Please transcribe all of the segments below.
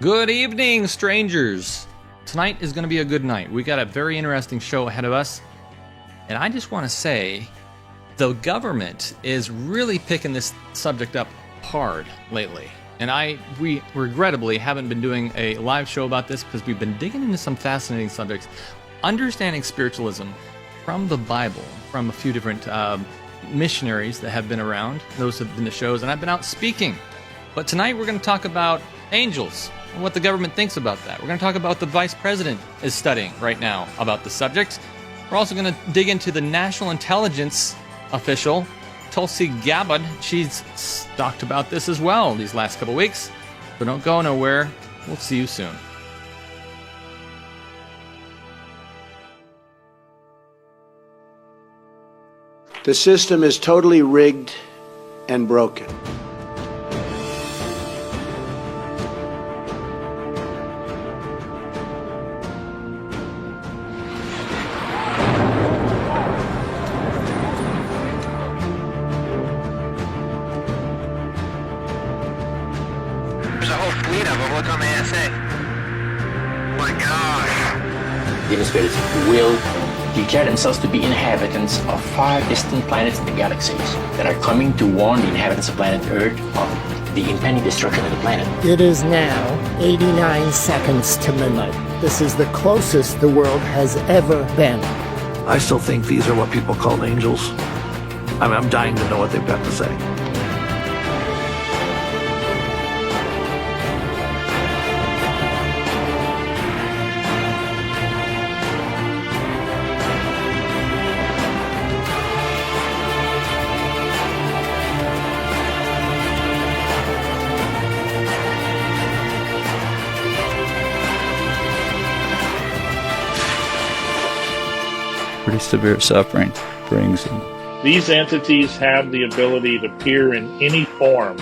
Good evening, strangers. Tonight is going to be a good night. We got a very interesting show ahead of us. And I just want to say, the government is really picking this subject up hard lately. And we regrettably haven't been doing a live show about this because we've been digging into some fascinating subjects. Understanding spiritualism from the Bible, from a few different missionaries that have been around. Those have been the shows, and I've been out speaking. But tonight we're going to talk about angels and what the government thinks about that. We're going to talk about what the Vice President is studying right now about the subject. We're also going to dig into the National Intelligence official, Tulsi Gabbard. She's talked about this as well these last couple weeks. So don't go nowhere. We'll see you soon. The system is totally rigged and broken. There's a whole fleet of them. Look on the ASA. Oh my gosh. The spirits will declare themselves to be inhabitants of 5 distant planets in the galaxies that are coming to warn the inhabitants of planet Earth of the impending destruction of the planet. It is now 89 seconds to midnight. This is the closest the world has ever been. I still think these are what people call angels. I'm dying to know what they've got to say. Pretty severe suffering brings them. These entities have the ability to appear in any form.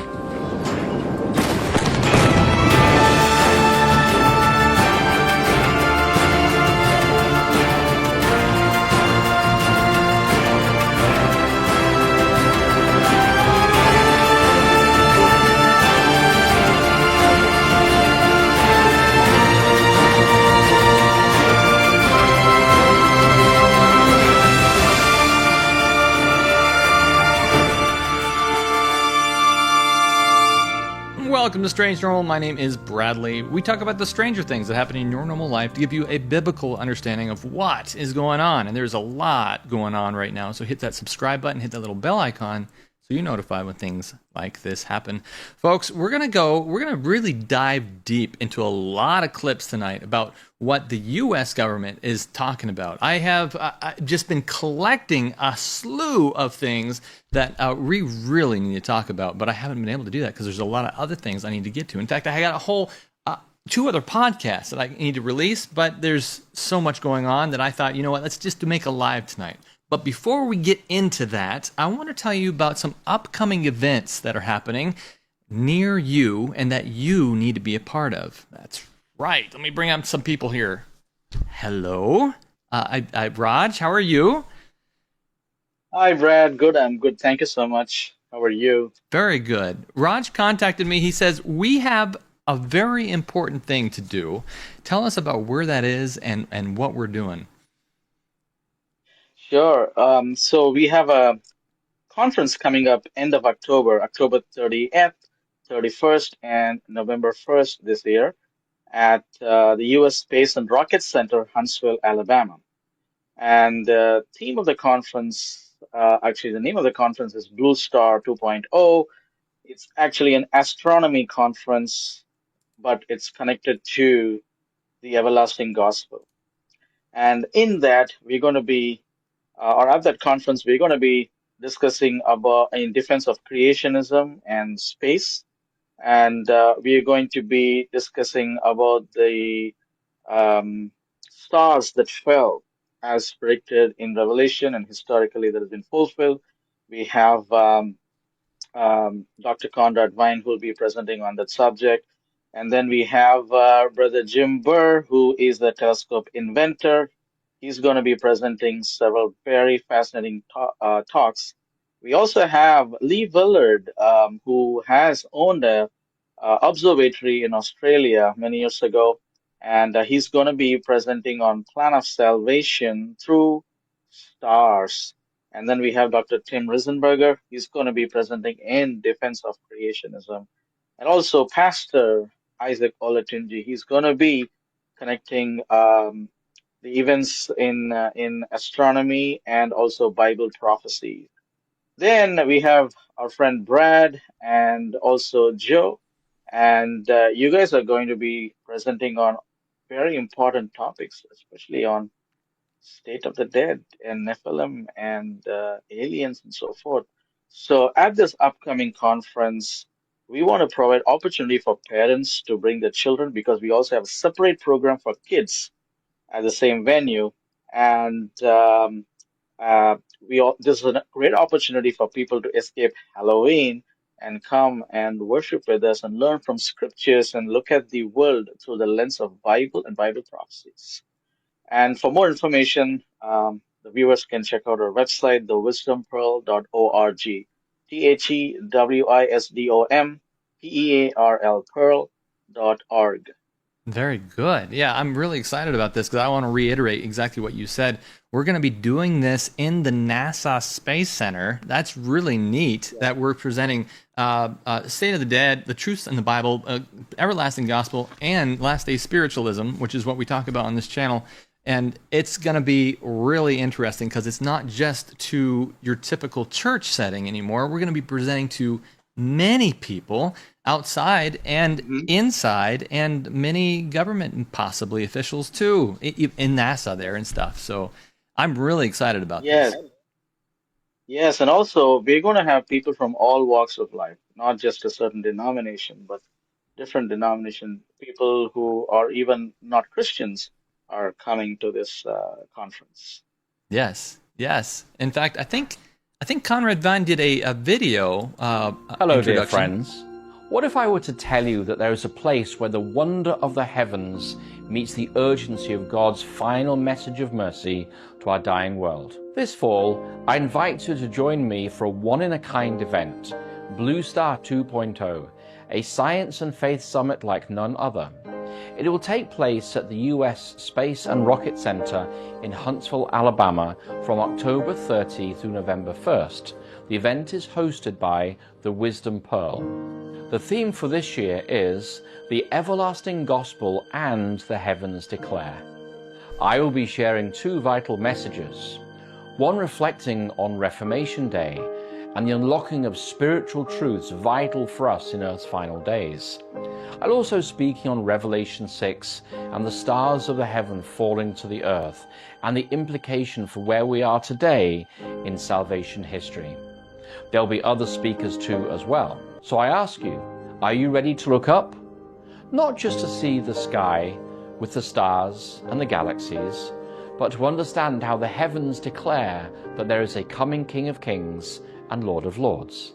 Welcome to Strange Normal. My name is Bradley. We talk about the stranger things that happen in your normal life to give you a biblical understanding of what is going on. And there's a lot going on right now. So hit that subscribe button, hit that little bell icon so you're notified when things like this happen. Folks, we're going to really dive deep into a lot of clips tonight about what the U.S. government is talking about. I have just been collecting a slew of things that we really need to talk about, but I haven't been able to do that because there's a lot of other things I need to get to. In fact, I got a whole 2 other podcasts that I need to release, but there's so much going on that I thought, you know what, let's just make a live tonight. But before we get into that, I want to tell you about some upcoming events that are happening near you and that you need to be a part of. That's right. Let me bring up some people here. Hello. Raj, how are you? Hi, Brad. Good. I'm good. Thank you so much. How are you? Very good. Raj contacted me. He says, we have a very important thing to do. Tell us about where that is and what we're doing. Sure. So we have a conference coming up end of October, October 30th, 31st, and November 1st this year at the U.S. Space and Rocket Center, Huntsville, Alabama. And the theme of the conference, the name of the conference is Blue Star 2.0. It's actually an astronomy conference, but it's connected to the everlasting gospel. And in that, we're going to be, or at that conference, we're going to be discussing about in defense of creationism and space. And we are going to be discussing about the stars that fell as predicted in Revelation and historically that has been fulfilled. We have Dr. Conrad Vine, who will be presenting on that subject. And then we have Brother Jim Burr, who is the telescope inventor. He's going to be presenting several very fascinating talks. We also have Lee Willard, who has owned a observatory in Australia many years ago, and he's going to be presenting on Plan of Salvation through stars. And then we have Dr. Tim Risenberger. He's going to be presenting in defense of creationism. And also Pastor Isaac Olatunji. He's going to be connecting the events in astronomy and also Bible prophecy. Then we have our friend Brad and also Joe, and you guys are going to be presenting on very important topics, especially on state of the dead and Nephilim and aliens and so forth. So at this upcoming conference, we want to provide opportunity for parents to bring their children because we also have a separate program for kids at the same venue. And this is a great opportunity for people to escape Halloween and come and worship with us and learn from scriptures and look at the world through the lens of Bible and Bible prophecies. And for more information, the viewers can check out our website, thewisdompearl.org. TheWisdomPearl Pearl.org. Very good. Yeah, I'm really excited about this because I want to reiterate exactly what you said. We're going to be doing this in the NASA Space Center. That's really neat that we're presenting State of the Dead, the truths in the Bible, everlasting gospel, and last day spiritualism, which is what we talk about on this channel. And it's going to be really interesting because it's not just to your typical church setting anymore. We're going to be presenting to many people outside and inside, and many government and possibly officials too, in NASA there and stuff. So I'm really excited about this. Yes, and also we're going to have people from all walks of life, not just a certain denomination, but different denomination. People who are even not Christians are coming to this conference. Yes. In fact, I think Conrad Vine did a video. Hello, dear friends. What if I were to tell you that there is a place where the wonder of the heavens meets the urgency of God's final message of mercy to our dying world? This fall, I invite you to join me for a one-in-a-kind event, Blue Star 2.0, a science and faith summit like none other. It will take place at the U.S. Space and Rocket Center in Huntsville, Alabama from October 30 through November 1st. The event is hosted by The Wisdom Pearl. The theme for this year is The Everlasting Gospel and the Heavens Declare. I will be sharing two vital messages, one reflecting on Reformation Day and the unlocking of spiritual truths vital for us in Earth's final days. I'll also speaking on Revelation 6 and the stars of the heaven falling to the earth and the implication for where we are today in salvation history. There'll be other speakers too as well. So I ask you, are you ready to look up? Not just to see the sky with the stars and the galaxies, but to understand how the heavens declare that there is a coming King of Kings and Lord of Lords.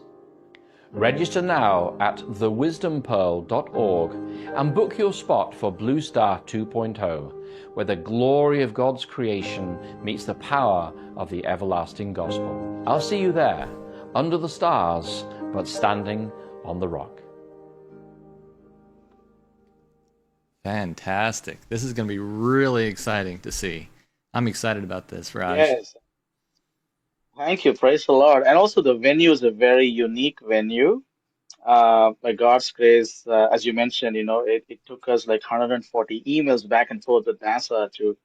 Register now at thewisdompearl.org and book your spot for Blue Star 2.0, where the glory of God's creation meets the power of the everlasting gospel. I'll see you there, under the stars, but standing on the rock. Fantastic. This is going to be really exciting to see. I'm excited about this, Raj. Yes. Thank you. Praise the Lord. And also the venue is a very unique venue. By God's grace, as you mentioned, it took us like 140 emails back and forth with NASA to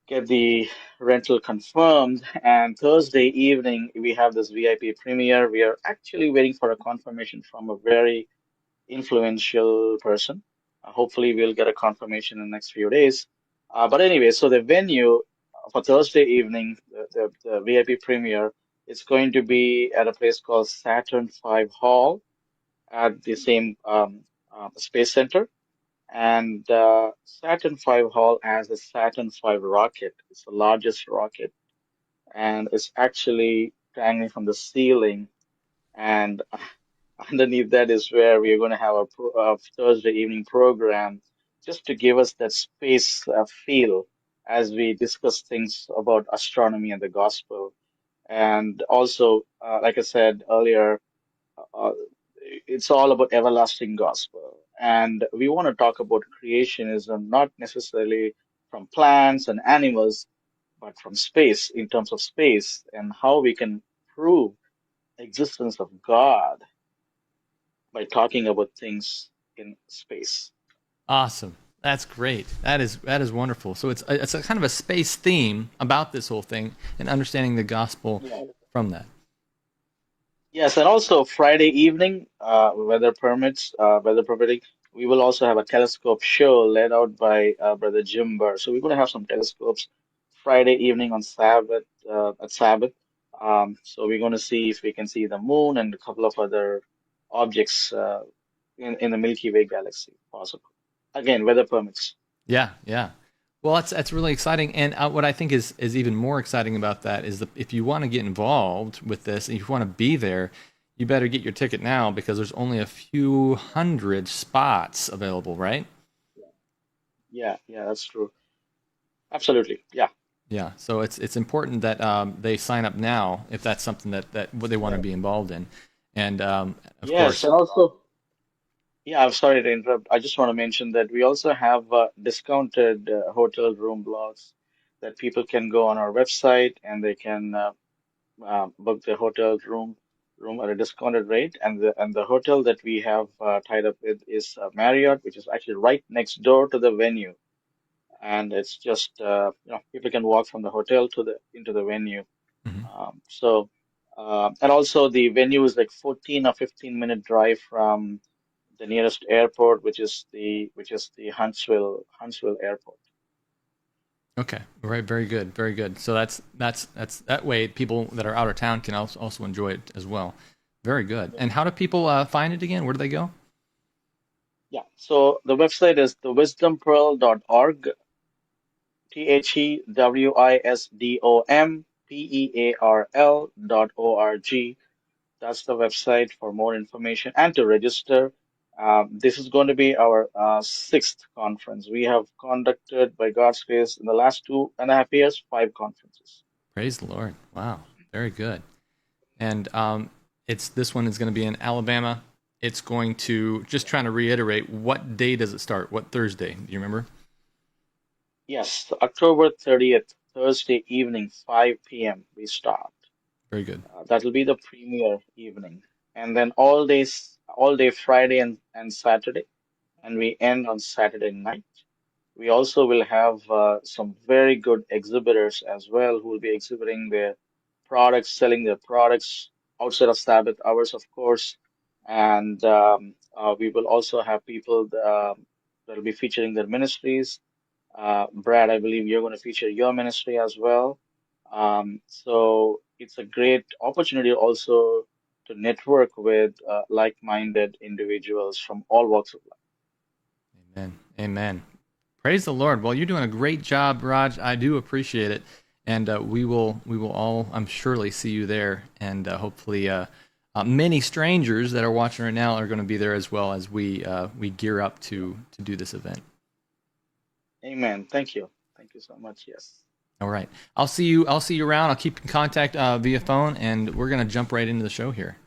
get the rental confirmed. And Thursday evening, we have this VIP premiere. We are actually waiting for a confirmation from a very influential person. Hopefully, we'll get a confirmation in the next few days. But anyway, so the venue for Thursday evening, the VIP premiere, it's going to be at a place called Saturn V Hall at the same Space Center. And Saturn V Hall has a Saturn V rocket. It's the largest rocket. And it's actually dangling from the ceiling. And underneath that is where we are going to have a Thursday evening program just to give us that space feel as we discuss things about astronomy and the gospel. And also, like I said earlier, it's all about everlasting gospel. And we want to talk about creationism, not necessarily from plants and animals, but from space, in terms of space, and how we can prove existence of God by talking about things in space. Awesome. That's great. That is wonderful. So it's a kind of a space theme about this whole thing and understanding the gospel from that. Yes, and also Friday evening, weather permitting, we will also have a telescope show led out by Brother Jim Burr. So we're going to have some telescopes Friday evening on Sabbath, at Sabbath. So we're going to see if we can see the moon and a couple of other objects in the Milky Way galaxy, possible. Again, weather permits. Yeah, yeah. Well, that's really exciting. And what I think is even more exciting about that is if you want to get involved with this and you want to be there, you better get your ticket now because there's only a few hundred spots available, right? Yeah, that's true. Absolutely, yeah. Yeah, so it's important that they sign up now if that's something that what they want to be involved in. And of course. And also, I'm sorry to interrupt. I just want to mention that we also have discounted hotel room blocks that people can go on our website and they can book the hotel room at a discounted rate. And the hotel that we have tied up with is Marriott, which is actually right next door to the venue. And it's just people can walk from the hotel into the venue. And also the venue is like 14 or 15-minute drive from the nearest airport, which is the Huntsville Airport. Okay, right, very good, very good. So that's that way people that are out of town can also enjoy it as well. Very good. And how do people find it again? Where do they go? Yeah, so the website is thewisdompearl.org, thewisdompearl.org. That's the website for more information and to register. This is going to be our sixth conference. We have conducted, by God's grace, in the last 2.5 years, 5 conferences. Praise the Lord! Wow, very good. And this one is going to be in Alabama. It's going to just trying to reiterate. What day does it start? What Thursday? Do you remember? Yes, October 30th, Thursday evening, 5 p.m. we start. Very good. That will be the premiere evening, and then all day Friday and Saturday, and we end on Saturday night. We also will have some very good exhibitors as well who will be exhibiting their products, selling their products outside of Sabbath hours, of course. And we will also have people that will be featuring their ministries. Brad, I believe you're going to feature your ministry as well. So it's a great opportunity also to network with like-minded individuals from all walks of life. Amen. Amen. Praise the Lord. Well, you're doing a great job, Raj. I do appreciate it. And we will all, I'm surely, see you there. And hopefully many strangers that are watching right now are going to be there as well as we gear up to do this event. Amen. Thank you. Thank you so much. Yes. All right. I'll see you around. I'll keep in contact via phone, and we're going to jump right into the show here.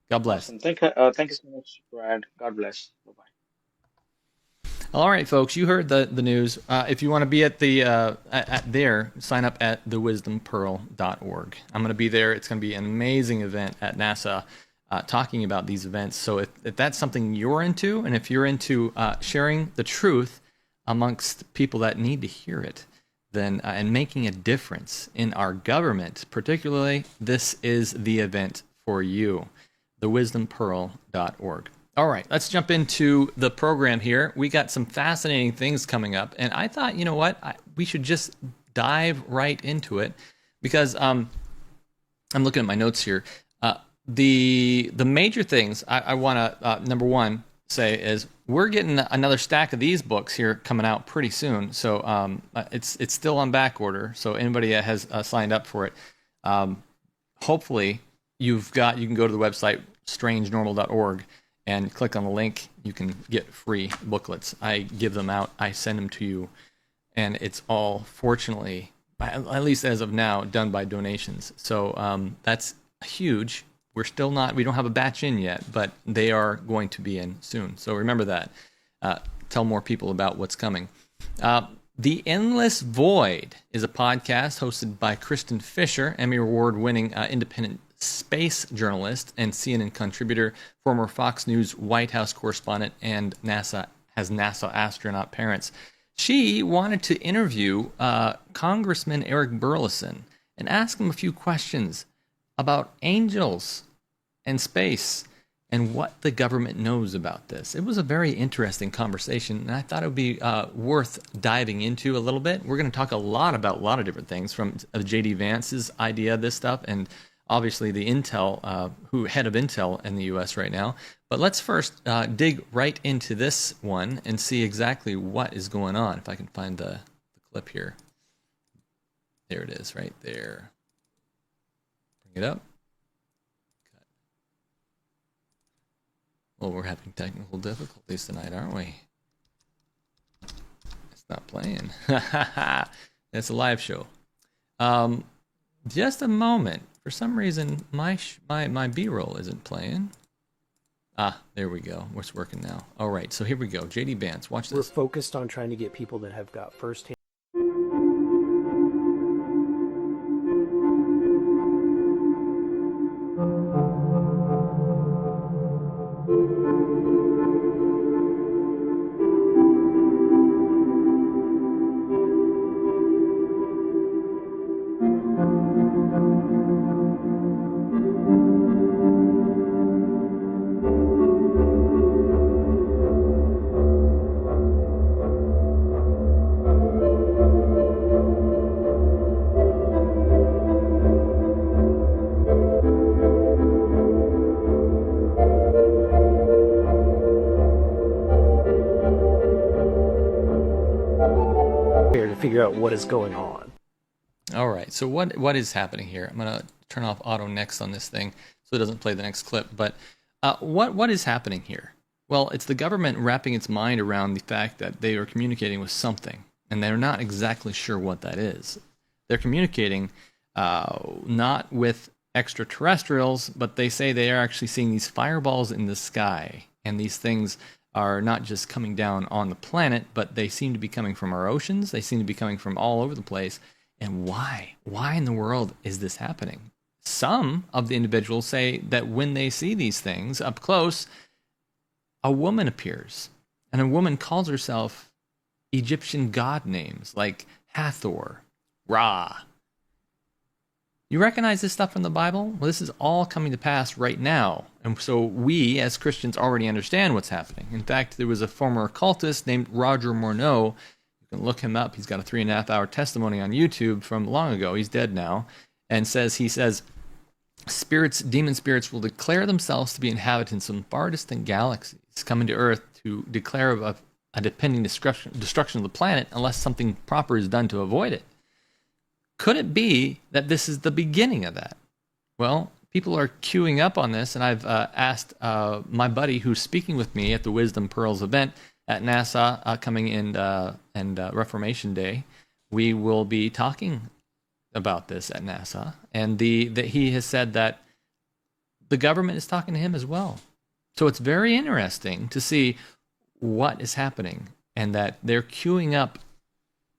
God bless. Awesome. Thank you so much, Brad. God bless. Bye-bye. All right, folks, you heard the news. If you want to be at there, sign up at thewisdompearl.org. I'm going to be there. It's going to be an amazing event at NASA talking about these events. So if that's something you're into, and if you're into sharing the truth amongst people that need to hear it, then and making a difference in our government, particularly, this is the event for you, thewisdompearl.org. All right, let's jump into the program here. We got some fascinating things coming up, and I thought, you know what, we should just dive right into it because I'm looking at my notes here. The major things I want to number one say is we're getting another stack of these books here coming out pretty soon. So it's still on back order. So anybody that has signed up for it, hopefully you can go to the website strangenormal.org. and click on the link. You can get free booklets. I give them out. I send them to you. And it's all, fortunately, at least as of now, done by donations. So that's huge we don't have a batch in yet, but they are going to be in soon. So remember that. Tell more people about what's coming. The Endless Void is a podcast hosted by Kristin Fisher, Emmy Award-winning independent space journalist and CNN contributor, former Fox News White House correspondent, and NASA astronaut parents. She wanted to interview Congressman Eric Burlison and ask him a few questions about angels and space and what the government knows about this. It was a very interesting conversation, and I thought it would be worth diving into a little bit. We're going to talk a lot about a lot of different things, from JD Vance's idea of this stuff, and obviously the Intel, head of Intel in the U.S. right now. But let's first dig right into this one and see exactly what is going on. If I can find the clip here. There it is, right there. Bring it up. Well, we're having technical difficulties tonight, aren't we? It's not playing. It's a live show. Just a moment. For some reason, my B-roll isn't playing. There we go. It's working now. All right, so here we go. JD Vance, watch this. We're focused on trying to get people that have got firsthand. Figure out what is going on. All right, so what is happening here? I'm going to turn off auto next on this thing so it doesn't play the next clip. But what is happening here? Well, it's the government wrapping its mind around the fact that they are communicating with something, and they're not exactly sure what that is. They're communicating not with extraterrestrials, but they say they are actually seeing these fireballs in the sky, and these things are not just coming down on the planet, but they seem to be coming from our oceans. They seem to be coming from all over the place. And why? Why in the world is this happening? Some of the individuals say that when they see these things up close, a woman appears. And a woman calls herself Egyptian god names like Hathor, Ra. You recognize this stuff from the Bible? Well, this is all coming to pass right now. And so we, as Christians, already understand what's happening. In fact, there was a former occultist named Roger Morneau. You can look him up. He's got a 3.5-hour testimony on YouTube from long ago. He's dead now. And he says, demon spirits will declare themselves to be inhabitants of far distant galaxies, coming to Earth to declare a depending destruction of the planet unless something proper is done to avoid it. Could it be that this is the beginning of that? Well, people are queuing up on this, and I've asked my buddy who's speaking with me at the Wisdom Pearls event at NASA coming in and Reformation Day. We will be talking about this at NASA, and that he has said that the government is talking to him as well. So it's very interesting to see what is happening, and that they're queuing up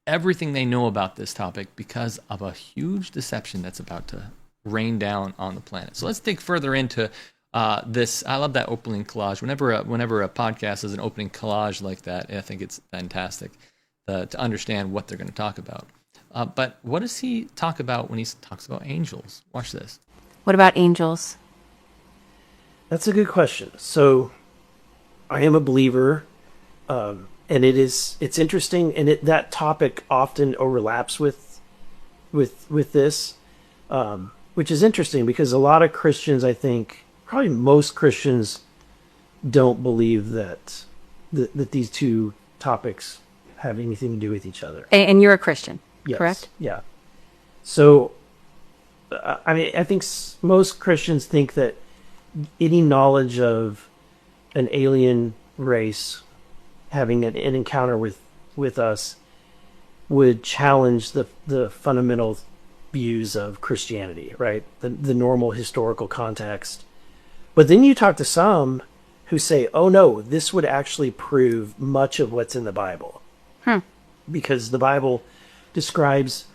everything they know about this topic because of a huge deception that's about to rain down on the planet. So let's dig further into this. I love that opening collage. Whenever a podcast has an opening collage like that, I think it's fantastic to understand what they're going to talk about. But what does he talk about when he talks about angels? Watch this. What about angels? That's a good question. So I am a believer, and it's interesting, and that topic often overlaps with this, which is interesting because a lot of Christians, I think, probably most Christians, don't believe that these two topics have anything to do with each other. And you're a Christian, yes, correct? Yeah. So, I mean, I think most Christians think that any knowledge of an alien race having an encounter with us would challenge the fundamental views of Christianity, right? The normal historical context. But then you talk to some who say, oh no, this would actually prove much of what's in the Bible. Because the Bible describes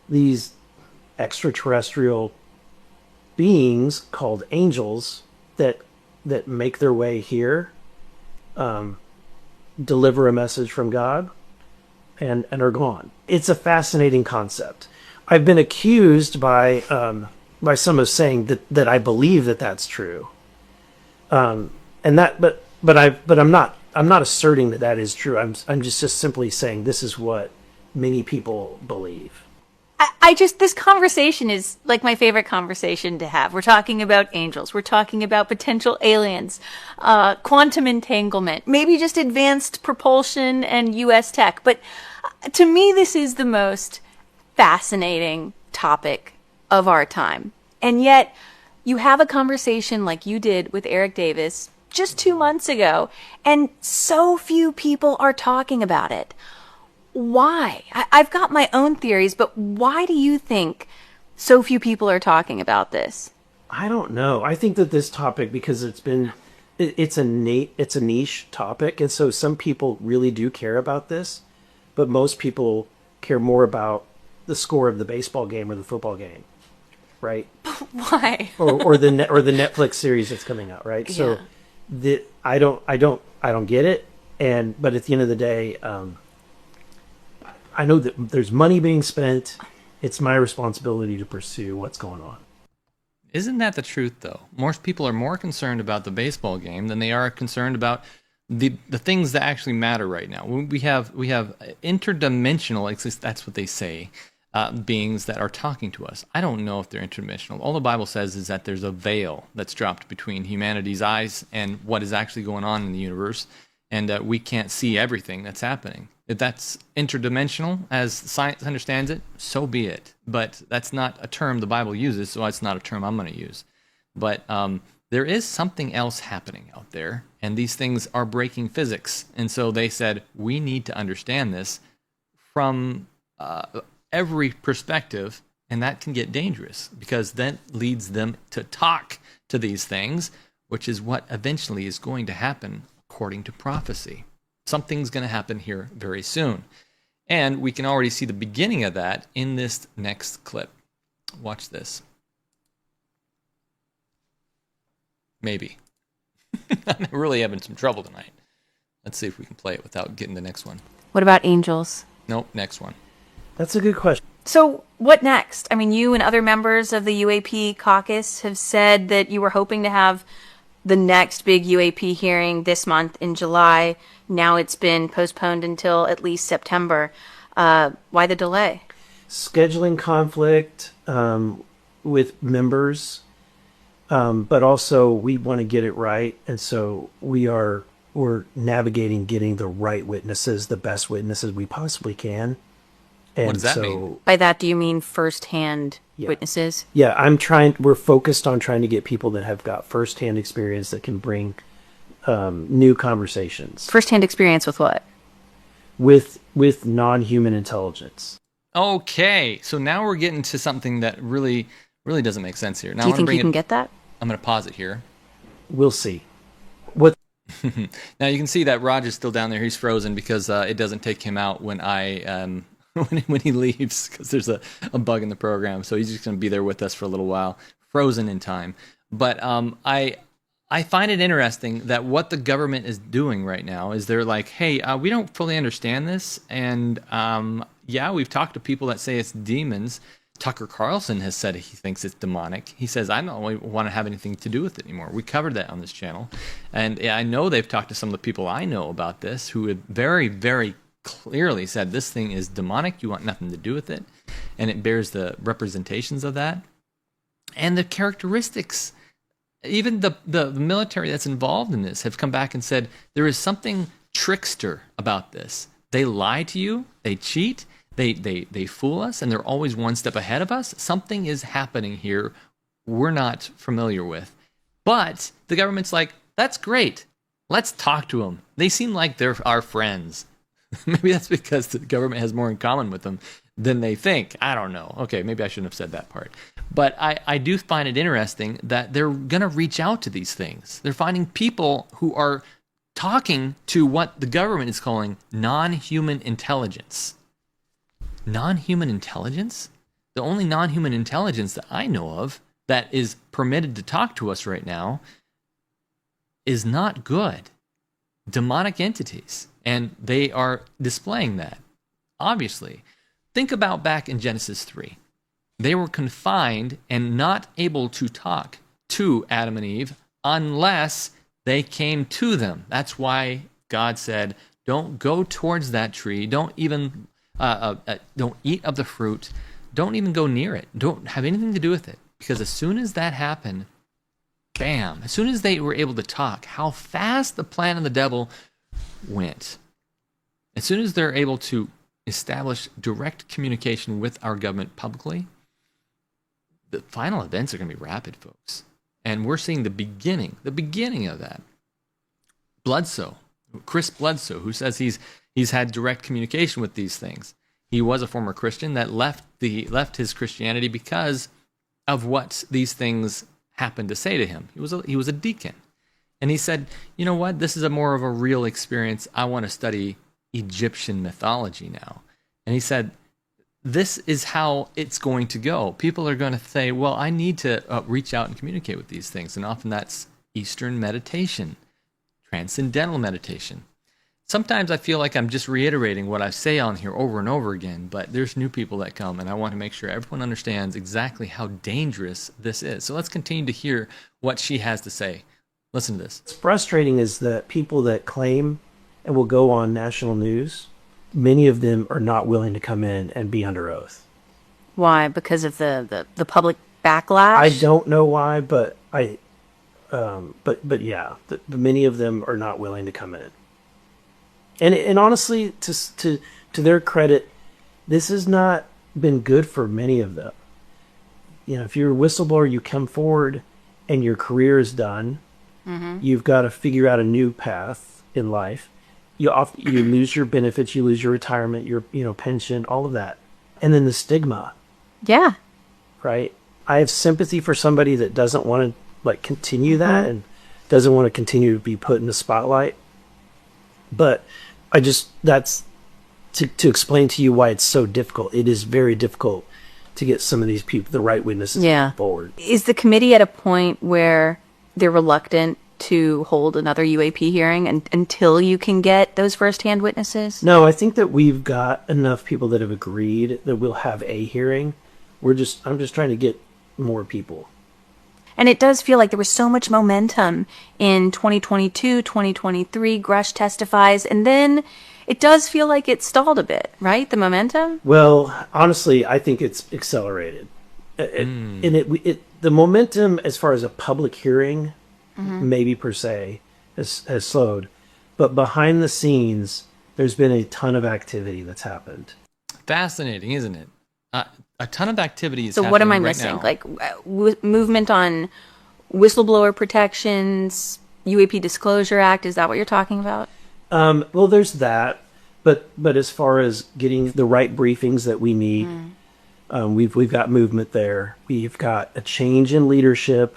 these extraterrestrial beings called angels that make their way here, deliver a message from God, and are gone. It's a fascinating concept. I've been accused by some of saying that I believe that that's true, but I'm not asserting that is true. I'm just simply saying this is what many people believe. This conversation is like my favorite conversation to have. We're talking about angels. We're talking about potential aliens, quantum entanglement, maybe just advanced propulsion and U.S. tech. But to me, this is the most fascinating topic of our time. And yet you have a conversation like you did with Eric Davis just 2 months ago, and so few people are talking about it. Why? I've got my own theories, but why do you think so few people are talking about this? I don't know. I think that this topic, because it's a niche topic, and so some people really do care about this, but most people care more about the score of the baseball game or the football game, right? Why? or the Netflix series that's coming out, right? Yeah. So I don't get it, but at the end of the day, I know that there's money being spent. It's my responsibility to pursue what's going on. Isn't that the truth, though? Most people are more concerned about the baseball game than they are concerned about the things that actually matter right now. We have interdimensional, at least that's what they say, beings that are talking to us. I don't know if they're interdimensional. All the Bible says is that there's a veil that's dropped between humanity's eyes and what is actually going on in the universe, and we can't see everything that's happening. If that's interdimensional, as science understands it, so be it. But that's not a term the Bible uses, so it's not a term I'm going to use. But there is something else happening out there, and these things are breaking physics. And so they said, we need to understand this from every perspective, and that can get dangerous, because that leads them to talk to these things, which is what eventually is going to happen according to prophecy. Something's going to happen here very soon. And we can already see the beginning of that in this next clip. Watch this. Maybe. I'm really having some trouble tonight. Let's see if we can play it without getting the next one. What about angels? Nope, next one. That's a good question. So what next? I mean, you and other members of the UAP caucus have said that you were hoping to have the next big UAP hearing this month in July. Now it's been postponed until at least September. Why the delay? Scheduling conflict with members, but also we want to get it right, and so we're navigating getting the right witnesses, the best witnesses we possibly can. And what does that mean? By that, do you mean firsthand witnesses? Yeah, we're focused on trying to get people that have got firsthand experience that can bring new conversations. Firsthand experience with what? With non-human intelligence. Okay, so now we're getting to something that really doesn't make sense here. Now, do you think you can get that? I'm going to pause it here. We'll see. What? Now you can see that Roger's still down there. He's frozen because it doesn't take him out when when he leaves, because there's a bug in the program. So he's just going to be there with us for a little while, frozen in time. But I find it interesting that what the government is doing right now is they're like, hey, we don't fully understand this. And we've talked to people that say it's demons. Tucker Carlson has said he thinks it's demonic. He says, I don't want to have anything to do with it anymore. We covered that on this channel. And I know they've talked to some of the people I know about this who have very, very clearly said this thing is demonic. You want nothing to do with it. And it bears the representations of that. And the characteristics, even the military that's involved in this have come back and said there is something trickster about this. They lie to you. They cheat. They fool us, and they're always one step ahead of us. Something is happening here we're not familiar with. But the government's like, that's great. Let's talk to them. They seem like they're our friends. Maybe that's because the government has more in common with them than they think. I don't know. Okay, maybe I shouldn't have said that part. But I do find it interesting that they're going to reach out to these things. They're finding people who are talking to what the government is calling non-human intelligence. Non-human intelligence? The only non-human intelligence that I know of that is permitted to talk to us right now is not good. Demonic entities. And they are displaying that, obviously. Think about back in Genesis 3. They were confined and not able to talk to Adam and Eve unless they came to them. That's why God said, don't go towards that tree. Don't even, don't eat of the fruit. Don't even go near it. Don't have anything to do with it. Because as soon as that happened, bam, as soon as they were able to talk, how fast the plan of the devil went. As soon as they're able to establish direct communication with our government publicly, the final events are going to be rapid, folks. And we're seeing the beginning of that. Chris Bledsoe, who says he's had direct communication with these things. He was a former Christian that left his Christianity because of what these things happened to say to him. He was a deacon. And he said, you know what, this is more of a real experience. I want to study Egyptian mythology now. And he said, this is how it's going to go. People are going to say, well, I need to reach out and communicate with these things. And often that's Eastern meditation, transcendental meditation. Sometimes I feel like I'm just reiterating what I say on here over and over again, but there's new people that come, and I want to make sure everyone understands exactly how dangerous this is. So let's continue to hear what she has to say. Listen to this. What's frustrating is that people that claim and will go on national news, many of them are not willing to come in and be under oath. Why? Because of the public backlash? I don't know why, but yeah, many of them are not willing to come in. And honestly, to their credit, this has not been good for many of them. You know, if you're a whistleblower, you come forward and your career is done. Mm-hmm. You've got to figure out a new path in life. You lose your benefits, you lose your retirement, your pension, all of that, and then the stigma. Yeah. Right. I have sympathy for somebody that doesn't want to continue that and doesn't want to continue to be put in the spotlight. But that's to explain to you why it's so difficult. It is very difficult to get some of these people, the right witnesses, forward. Is the committee at a point where they're reluctant to hold another UAP hearing until you can get those firsthand witnesses? No, I think that we've got enough people that have agreed that we'll have a hearing. I'm just trying to get more people. And it does feel like there was so much momentum in 2022, 2023, Grush testifies, and then it does feel like it stalled a bit, right? The momentum? Well, honestly, I think it's accelerated. The momentum as far as a public hearing, maybe per se, has slowed. But behind the scenes, there's been a ton of activity that's happened. Fascinating, isn't it? A ton of activity is happening. So what am I missing? Now. Like movement on whistleblower protections, UAP Disclosure Act, is that what you're talking about? Well, there's that. But as far as getting the right briefings that we need, we've got movement there. We've got a change in leadership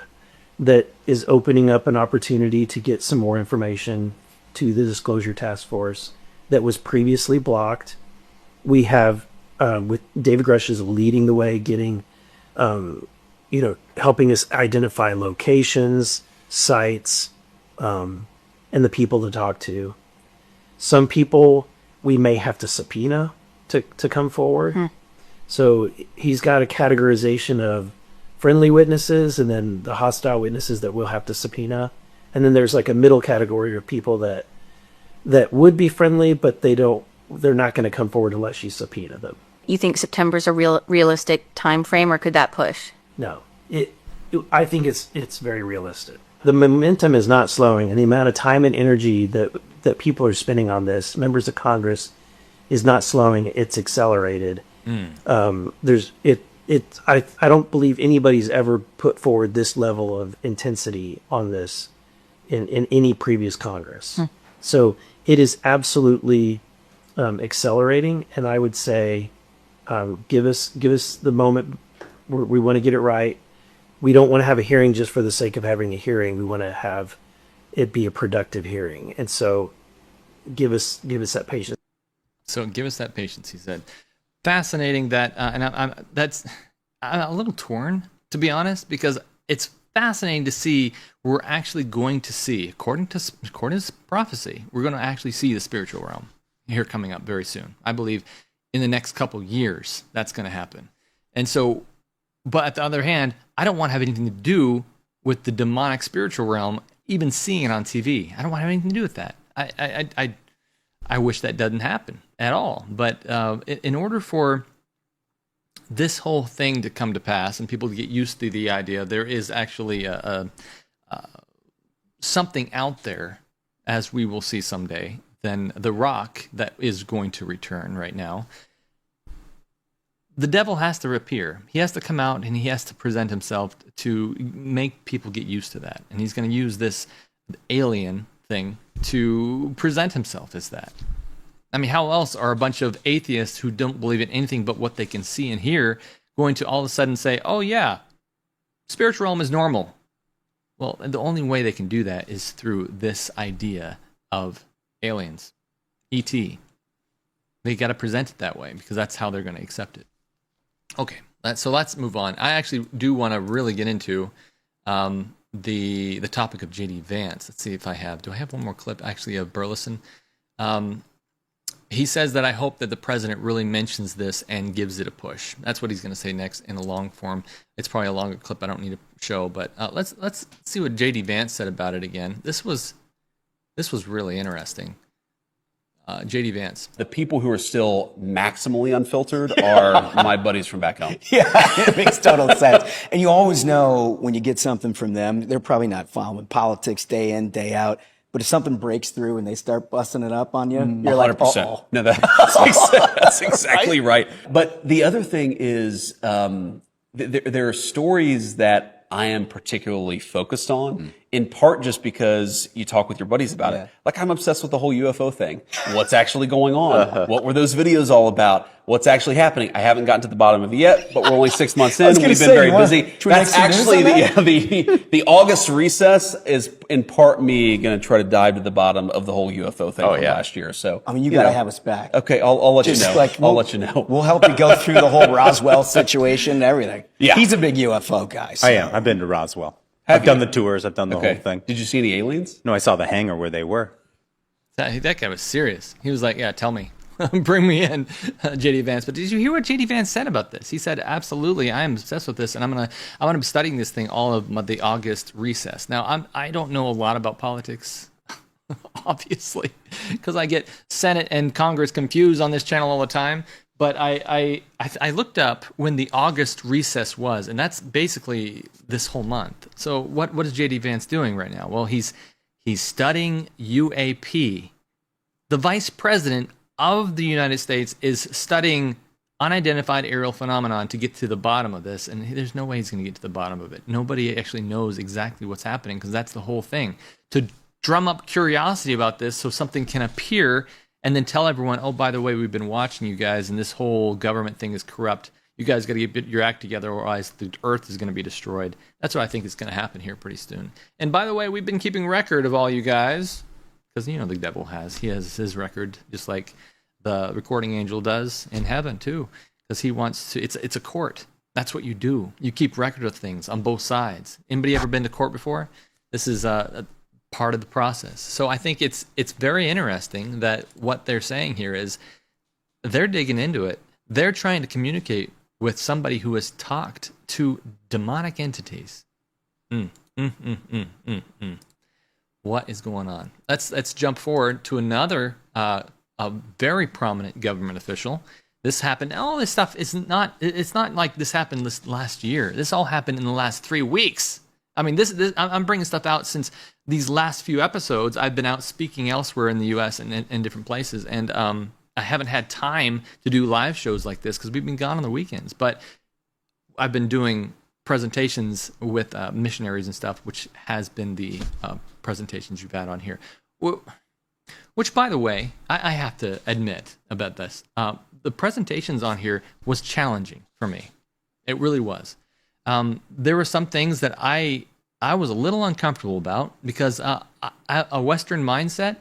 that is opening up an opportunity to get some more information to the Disclosure Task Force that was previously blocked. We have, with David Grush is leading the way, getting, helping us identify locations, sites, and the people to talk to. Some people we may have to subpoena to come forward. So he's got a categorization of friendly witnesses and then the hostile witnesses that we'll have to subpoena. And then there's like a middle category of people that would be friendly, but they're not going to come forward unless you subpoena them. You think September's a realistic time frame, or could that push? No. I think it's very realistic. The momentum is not slowing, and the amount of time and energy that people are spending on this, members of Congress, is not slowing. It's accelerated. I don't believe anybody's ever put forward this level of intensity on this in any previous Congress. So it is absolutely accelerating, and I would say Give us the moment. We want to get it right. We don't want to have a hearing just for the sake of having a hearing. We want to have it be a productive hearing. And so give us that patience. So give us that patience, he said. Fascinating that, and I'm a little torn, to be honest, because it's fascinating to see we're actually going to see, according to prophecy, we're going to actually see the spiritual realm here coming up very soon. I believe in the next couple years that's going to happen. And so, but at the other hand, I don't want to have anything to do with the demonic spiritual realm, even seeing it on TV. I don't want to have anything to do with that. I wish that doesn't happen at all. But in order for this whole thing to come to pass and people to get used to the idea, there is actually something out there, as we will see someday, than the rock that is going to return right now. The devil has to appear. He has to come out and he has to present himself to make people get used to that. And he's going to use this alien thing to present himself as that. I mean, how else are a bunch of atheists who don't believe in anything but what they can see and hear going to all of a sudden say, oh yeah, spiritual realm is normal? Well, the only way they can do that is through this idea of aliens, E.T. They got to present it that way because that's how they're going to accept it. Okay, so let's move on. I actually do want to really get into the topic of JD Vance. Let's see if I have. Do I have one more clip actually of Burlison? He says that I hope that the president really mentions this and gives it a push. That's what he's going to say next in a long form. It's probably a longer clip I don't need to show, but let's see what JD Vance said about it again. This was really interesting. JD Vance. The people who are still maximally unfiltered are my buddies from back home. Yeah, it makes total sense. And you always know when you get something from them, they're probably not following politics day in, day out. But if something breaks through and they start busting it up on you, you're 100%. Like, uh-oh. No, that's exactly right. But the other thing is there are stories that I am particularly focused on, in part just because you talk with your buddies about it. Like, I'm obsessed with the whole UFO thing. What's actually going on? What were those videos all about? What's actually happening? I haven't gotten to the bottom of it yet, but we're only 6 months in. We've been very busy. That's actually the August recess is in part me going to try to dive to the bottom of the whole UFO thing from last year. So I mean, you got to have us back. Okay, I'll let you know. I'll let you know. We'll help you go through the whole Roswell situation and everything. Yeah. He's a big UFO guy. So. I am. I've been to Roswell. I've done the tours. I've done the whole thing. Did you see any aliens? No, I saw the hangar where they were. That guy was serious. He was like, yeah, tell me. Bring me in, JD Vance. But did you hear what JD Vance said about this? He said, absolutely, I am obsessed with this, and I'm gonna be studying this thing all of the August recess. Now, I don't know a lot about politics, obviously, because I get Senate and Congress confused on this channel all the time. But I looked up when the August recess was, and that's basically this whole month. So what is JD Vance doing right now? Well, he's studying UAP. The Vice President of the United States is studying unidentified aerial phenomenon to get to the bottom of this, and there's no way he's going to get to the bottom of it. Nobody actually knows exactly what's happening, because that's the whole thing. To drum up curiosity about this so something can appear and then tell everyone, oh, by the way, we've been watching you guys, and this whole government thing is corrupt. You guys got to get your act together, or otherwise the Earth is going to be destroyed. That's what I think is going to happen here pretty soon. And by the way, we've been keeping record of all you guys, because you know the devil has. He has his record, just like the recording angel does in heaven too, because he wants to. It's a court. That's what you do. You keep record of things on both sides. Anybody ever been to court before? This is a part of the process. So I think it's very interesting that what they're saying here is they're digging into it. They're trying to communicate with somebody who has talked to demonic entities. What is going on? Let's jump forward to another a very prominent government official. This happened. All this stuff is not. It's not like this happened this last year. This all happened in the last 3 weeks. I mean, this I'm bringing stuff out since these last few episodes. I've been out speaking elsewhere in the U.S. and in different places, and I haven't had time to do live shows like this because we've been gone on the weekends. But I've been doing presentations with missionaries and stuff, which has been the presentations you've had on here. Which, by the way, I have to admit about this. the presentations on here was challenging for me. It really was. There were some things that I was a little uncomfortable about because a Western mindset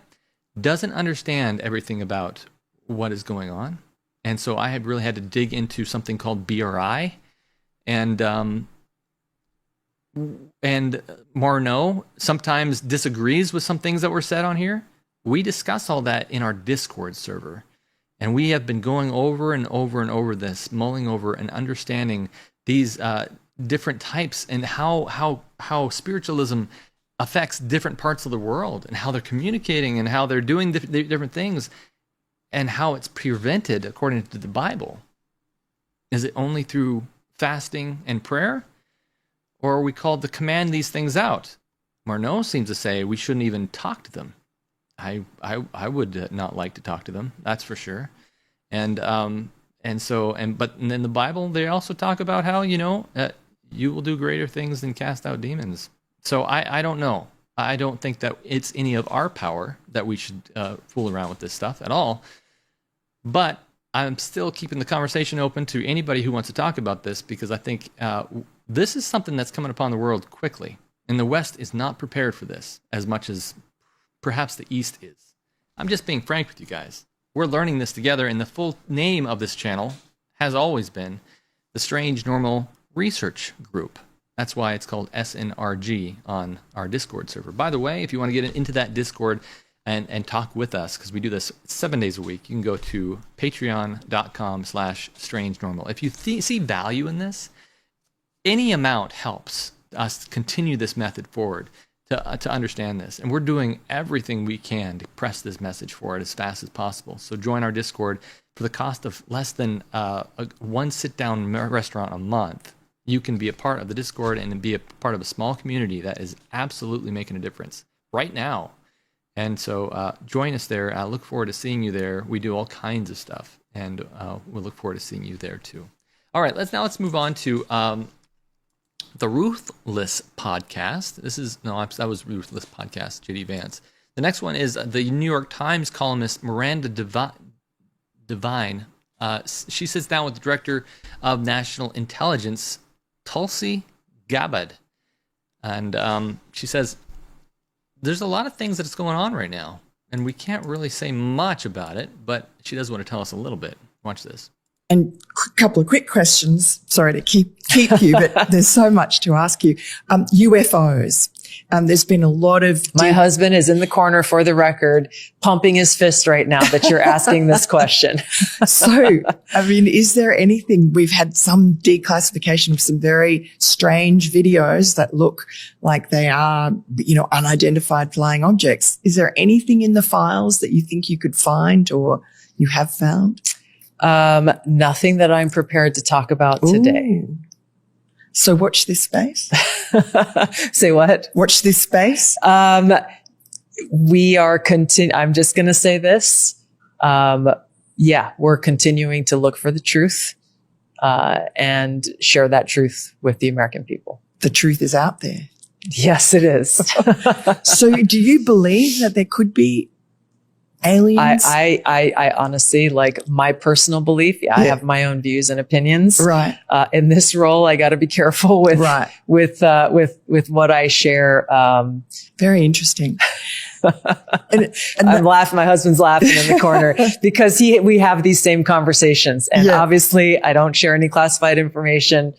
doesn't understand everything about what is going on. And so I had really had to dig into something called BRI. And Marno sometimes disagrees with some things that were said on here. We discuss all that in our Discord server. And we have been going over and over and over this, mulling over and understanding these different types and how spiritualism affects different parts of the world and how they're communicating and how they're doing different things and how it's prevented according to the Bible. Is it only through fasting and prayer? Or are we called to command these things out? Marno seems to say we shouldn't even talk to them. I would not like to talk to them, that's for sure. But in the Bible, they also talk about how, you will do greater things than cast out demons. So I don't know. I don't think that it's any of our power that we should fool around with this stuff at all. But I'm still keeping the conversation open to anybody who wants to talk about this because I think this is something that's coming upon the world quickly. And the West is not prepared for this as much as perhaps the East is. I'm just being frank with you guys. We're learning this together, and the full name of this channel has always been the Strange Normal Research Group. That's why it's called SNRG on our Discord server. By the way, if you want to get into that Discord and talk with us, because we do this 7 days a week, you can go to patreon.com/strangenormal. If you see value in this, any amount helps us continue this method forward to understand this. And we're doing everything we can to press this message forward as fast as possible. So join our Discord for the cost of less than one sit-down restaurant a month. You can be a part of the Discord and be a part of a small community that is absolutely making a difference right now. And so join us there. I look forward to seeing you there. We do all kinds of stuff, and we'll look forward to seeing you there too. All right, let's move on to the Ruthless podcast. That was Ruthless podcast, JD Vance. The next one is the New York Times columnist Miranda Devine. She sits down with the director of national intelligence, Tulsi Gabbard. And she says, there's a lot of things that's going on right now, and we can't really say much about it, but she does want to tell us a little bit. Watch this. And a couple of quick questions. Sorry to keep you, but there's so much to ask you. UFOs. There's been a lot of... My husband is in the corner, for the record, pumping his fist right now that you're asking this question. So, is there anything... We've had some declassification of some very strange videos that look like they are, unidentified flying objects. Is there anything in the files that you think you could find or you have found? Nothing that I'm prepared to talk about today. Ooh. So watch this space. Say what? Watch this space. We are I'm just going to say this. We're continuing to look for the truth, and share that truth with the American people. The truth is out there. Yes, it is. So do you believe that there could be aliens? I honestly, like, my personal belief. I have my own views and opinions. Right. In this role, I got to be careful with what I share. Very interesting. I'm laughing. My husband's laughing in the corner because we have these same conversations, and obviously I don't share any classified information.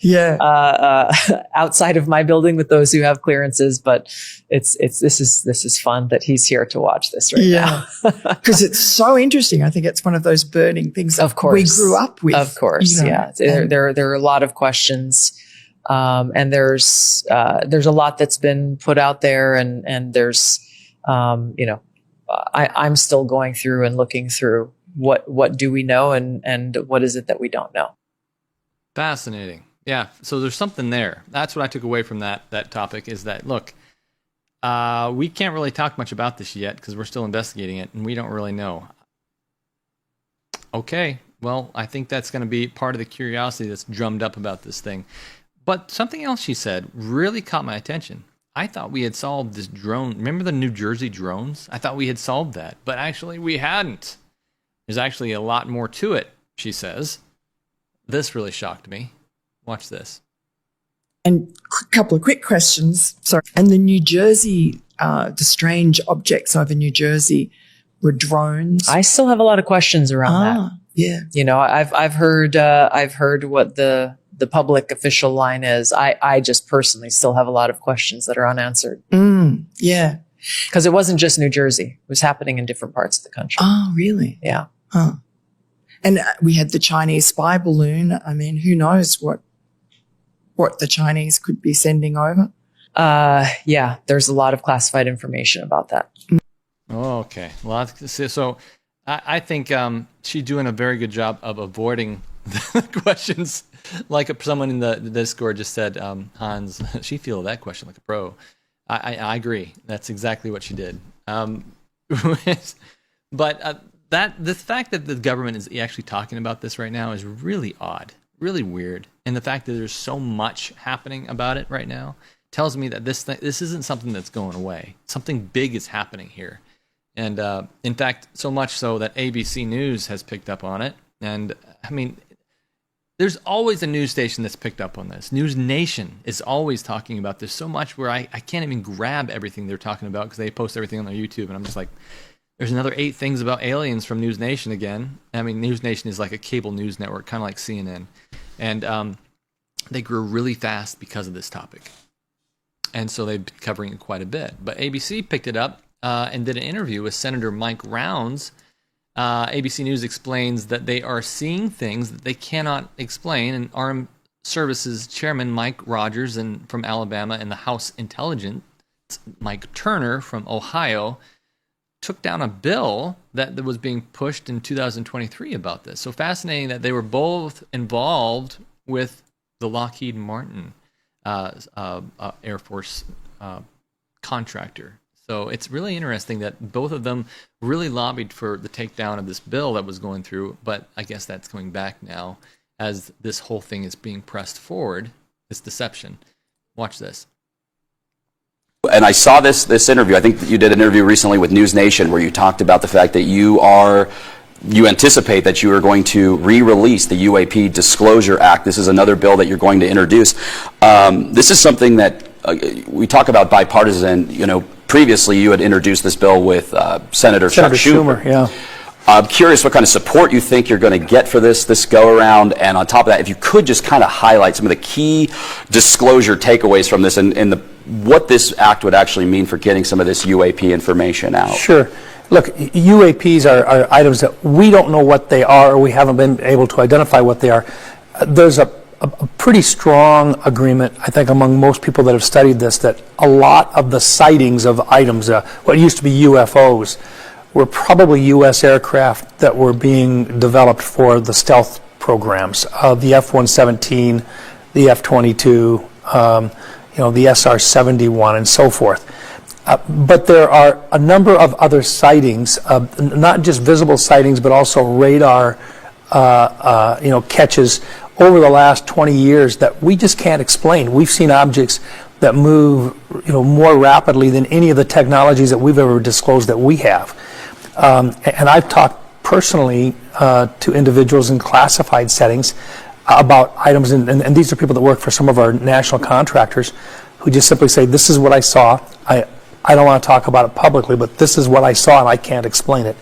Outside of my building with those who have clearances, but this is fun that he's here to watch this right now. Because it's so interesting. I think it's one of those burning things that we grew up with. Of course, there are a lot of questions. And there's a lot that's been put out there, and there's, I'm still going through and looking through what do we know and what is it that we don't know. Fascinating. Yeah. So there's something there. That's what I took away from that topic is that, look, we can't really talk much about this yet because we're still investigating it and we don't really know. Okay. Well, I think that's going to be part of the curiosity that's drummed up about this thing. But something else she said really caught my attention. I thought we had solved this drone. Remember the New Jersey drones? I thought we had solved that, but actually we hadn't. There's actually a lot more to it. she says. This really shocked me. Watch this. And a couple of quick questions. Sorry. And the New Jersey, the strange objects over New Jersey were drones. I still have a lot of questions around that. Yeah. You know, I've heard what the public official line is. I just personally still have a lot of questions that are unanswered. Yeah. Because it wasn't just New Jersey. It was happening in different parts of the country. Oh, really? Yeah. Huh. And we had the Chinese spy balloon. I mean, who knows what the Chinese could be sending over? Yeah, there's a lot of classified information about that. Okay. So I think she's doing a very good job of avoiding the questions. Like someone in the Discord just said, Hans, she fielded that question like a pro. I agree. That's exactly what she did. But the fact that the government is actually talking about this right now is really odd, really weird. And the fact that there's so much happening about it right now tells me that this isn't something that's going away. Something big is happening here. And in fact, so much so that ABC News has picked up on it. And I mean, there's always a news station that's picked up on this. News Nation is always talking about this so much where I can't even grab everything they're talking about because they post everything on their YouTube. And I'm just like, there's another 8 things about aliens from News Nation again. I mean, News Nation is like a cable news network, kind of like CNN. And they grew really fast because of this topic. And so they've been covering it quite a bit. But ABC picked it up and did an interview with Senator Mike Rounds. ABC News explains that they are seeing things that they cannot explain. And Armed Services Chairman Mike Rogers from Alabama and the House Intelligence Mike Turner from Ohio took down a bill that was being pushed in 2023 about this. So fascinating that they were both involved with the Lockheed Martin Air Force contractor. So it's really interesting that both of them really lobbied for the takedown of this bill that was going through, but I guess that's coming back now as this whole thing is being pressed forward, this deception. Watch this. And I saw this interview. I think that you did an interview recently with News Nation where you talked about the fact that you anticipate that you are going to re-release the UAP Disclosure Act. This is another bill that you're going to introduce. This is something that we talk about bipartisan. You know, previously you had introduced this bill with Senator Chuck Schumer. Yeah. I'm curious what kind of support you think you're going to get for this go-around, and on top of that, if you could just kind of highlight some of the key disclosure takeaways from this and what this act would actually mean for getting some of this UAP information out. Sure. Look, UAPs are items that we don't know what they are, or we haven't been able to identify what they are. There's a pretty strong agreement, I think, among most people that have studied this, that a lot of the sightings of items, what used to be UFOs, were probably U.S. aircraft that were being developed for the stealth programs, the F-117, the F-22, the SR-71, and so forth. But there are a number of other sightings, not just visible sightings, but also radar, catches over the last 20 years that we just can't explain. We've seen objects that move, more rapidly than any of the technologies that we've ever disclosed that we have. And I've talked personally to individuals in classified settings about items, and these are people that work for some of our national contractors who just simply say, this is what I saw. I don't want to talk about it publicly, but this is what I saw and I can't explain it.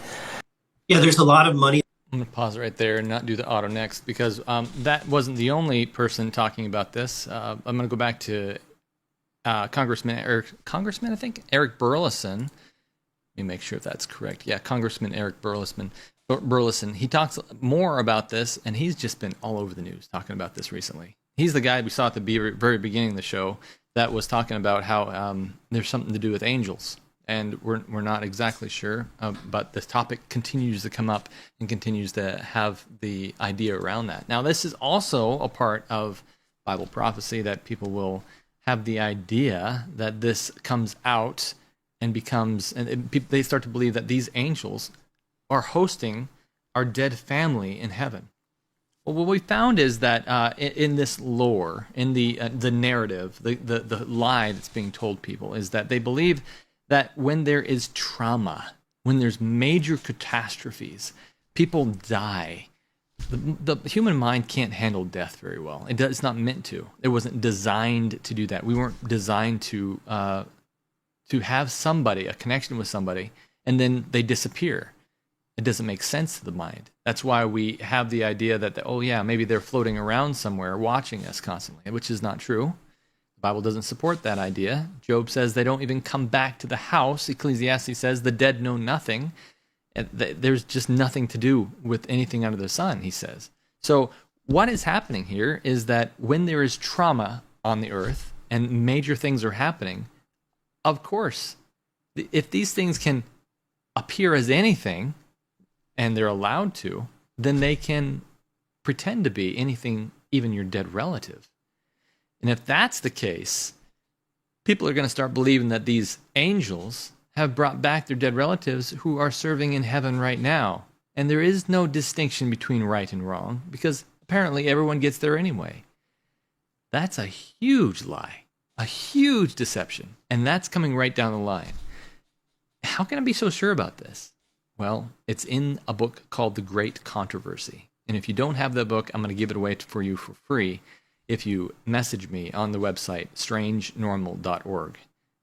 Yeah, there's a lot of money. I'm going to pause right there and not do the auto next because that wasn't the only person talking about this. I'm going to go back to Congressman Eric Burlison. Let me make sure if that's correct. Yeah, Congressman Eric Burlison. He talks more about this, and he's just been all over the news talking about this recently. He's the guy we saw at the very beginning of the show that was talking about how there's something to do with angels, and we're not exactly sure, but this topic continues to come up and continues to have the idea around that. Now, this is also a part of Bible prophecy that people will have the idea that this comes out and becomes, and they start to believe that these angels are hosting our dead family in heaven. Well, what we found is that in this lore, in the narrative, the lie that's being told people is that they believe that when there is trauma, when there's major catastrophes, people die, the human mind can't handle death very well. It's not meant to. It wasn't designed to do that. We weren't designed to have somebody, a connection with somebody, and then they disappear. It doesn't make sense to the mind. That's why we have the idea that, oh yeah, maybe they're floating around somewhere watching us constantly, which is not true. The Bible doesn't support that idea. Job says they don't even come back to the house. Ecclesiastes says the dead know nothing. There's just nothing to do with anything under the sun, he says. So what is happening here is that when there is trauma on the earth and major things are happening, of course, if these things can appear as anything, and they're allowed to, then they can pretend to be anything, even your dead relative. And if that's the case, people are going to start believing that these angels have brought back their dead relatives who are serving in heaven right now. And there is no distinction between right and wrong, because apparently everyone gets there anyway. That's a huge lie, a huge deception, and that's coming right down the line. How can I be so sure about this? Well, it's in a book called The Great Controversy. And if you don't have that book, I'm going to give it away for you for free if you message me on the website, strangenormal.org.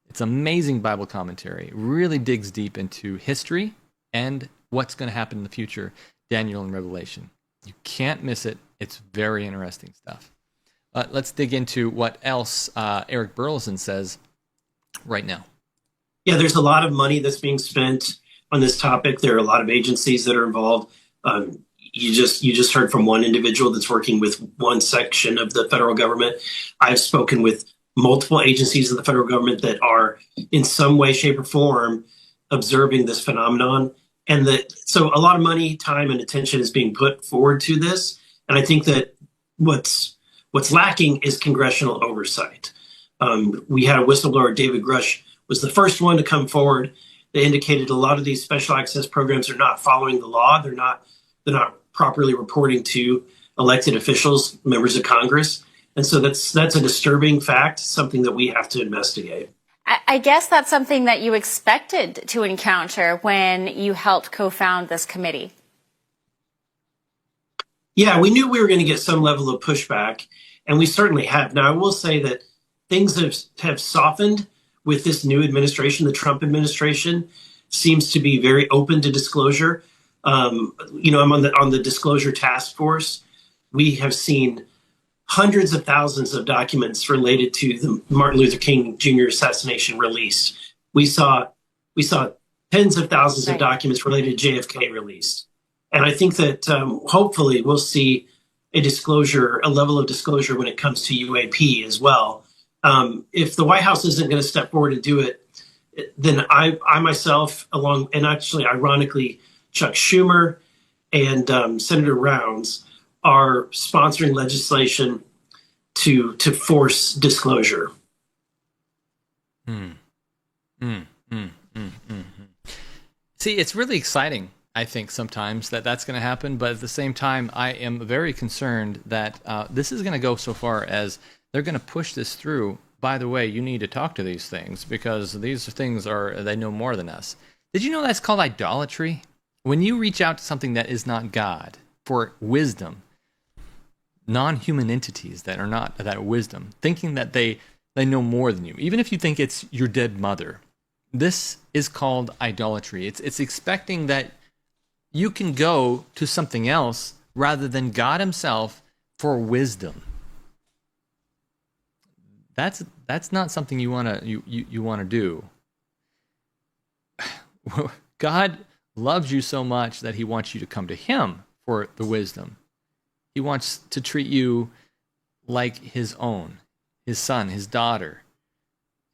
It's amazing Bible commentary. It really digs deep into history and what's going to happen in the future, Daniel and Revelation. You can't miss it. It's very interesting stuff. Let's dig into what else Eric Burlison says right now. Yeah, there's a lot of money that's being spent on this topic. There are a lot of agencies that are involved. You just heard from one individual that's working with one section of the federal government. I've spoken with multiple agencies of the federal government that are in some way, shape, or form observing this phenomenon. And so a lot of money, time, and attention is being put forward to this. And I think that what's lacking is congressional oversight. We had a whistleblower, David Grush, was the first one to come forward. They indicated a lot of these special access programs are not following the law. They're not properly reporting to elected officials, members of Congress. And so that's a disturbing fact, something that we have to investigate. I guess that's something that you expected to encounter when you helped co-found this committee. Yeah, we knew we were going to get some level of pushback, and we certainly have. Now, I will say that things have softened with this new administration. The Trump administration seems to be very open to disclosure. I'm on the disclosure task force. We have seen hundreds of thousands of documents related to the Martin Luther King Jr. assassination released. We saw tens of thousands of documents related to JFK released. And I think that hopefully we'll see a level of disclosure when it comes to UAP as well. If the White House isn't going to step forward and do it, then I myself, and actually, ironically, Chuck Schumer and Senator Rounds are sponsoring legislation to force disclosure. See, it's really exciting, I think, sometimes that's going to happen. But at the same time, I am very concerned that this is going to go so far as they're going to push this through. By the way, you need to talk to these things because these things they know more than us. Did you know that's called idolatry? When you reach out to something that is not God for wisdom, non-human entities that are not that wisdom, thinking that they know more than you, even if you think it's your dead mother, this is called idolatry. It's expecting that you can go to something else rather than God himself for wisdom. That's not something you want to do. God loves you so much that he wants you to come to him for the wisdom. He wants to treat you like his own, his son, his daughter.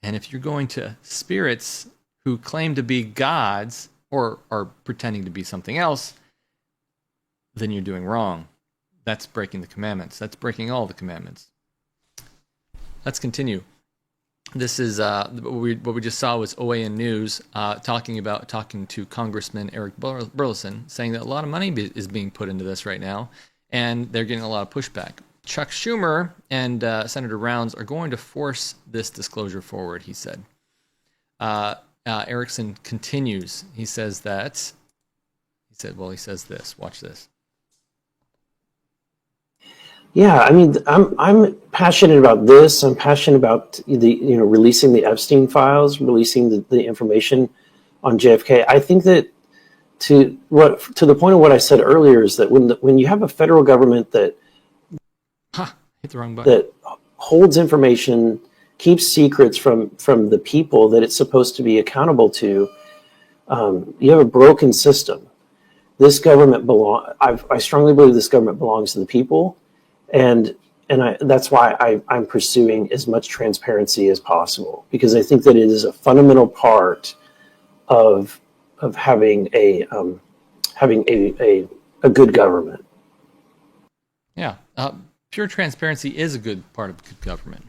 And if you're going to spirits who claim to be gods or are pretending to be something else, then you're doing wrong. That's breaking the commandments. That's breaking all the commandments. Let's continue. This is what we just saw was OAN News talking to Congressman Eric Burlison, saying that a lot of money is being put into this right now, and they're getting a lot of pushback. Chuck Schumer and Senator Rounds are going to force this disclosure forward, he said. Erickson continues. He says this. Watch this. Yeah, I mean, I'm passionate about this. I'm passionate about releasing the Epstein files, releasing the information on JFK. I think that to the point of what I said earlier is that when you have a federal government that hit the wrong button, that holds information, keeps secrets from the people that it's supposed to be accountable to, you have a broken system. This government I strongly believe this government belongs to the people, and that's why I'm pursuing as much transparency as possible, because I think that it is a fundamental part of having a good government. Yeah, pure transparency is a good part of good government,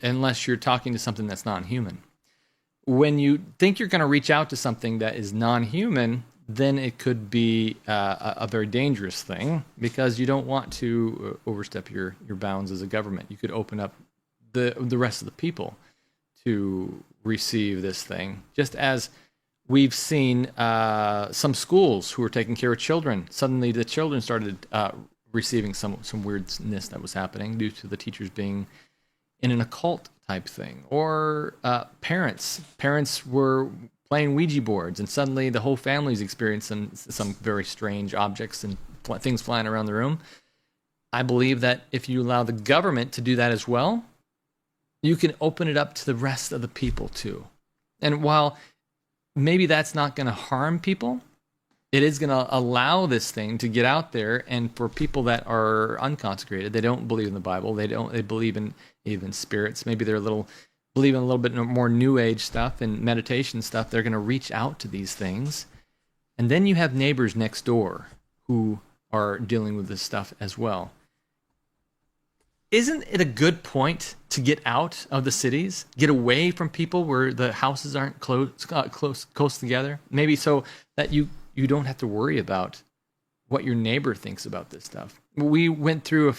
unless you're talking to something that's non-human. When you think you're going to reach out to something that is non-human, then it could be a very dangerous thing, because you don't want to overstep your bounds as a government. You could open up the rest of the people to receive this thing, just as we've seen some schools who were taking care of children. Suddenly the children started receiving some weirdness that was happening due to the teachers being in an occult type thing. Or parents were playing Ouija boards, and suddenly the whole family's experiencing some very strange objects and things flying around the room. I believe that if you allow the government to do that as well, you can open it up to the rest of the people too. And while maybe that's not going to harm people, it is going to allow this thing to get out there. And for people that are unconsecrated, they don't believe in the Bible, they believe in even spirits, maybe they're believe in a little bit more new age stuff and meditation stuff, they're going to reach out to these things. And then you have neighbors next door who are dealing with this stuff as well. Isn't it a good point to get out of the cities, get away from people where the houses aren't close together? Maybe so that you don't have to worry about what your neighbor thinks about this stuff. We went through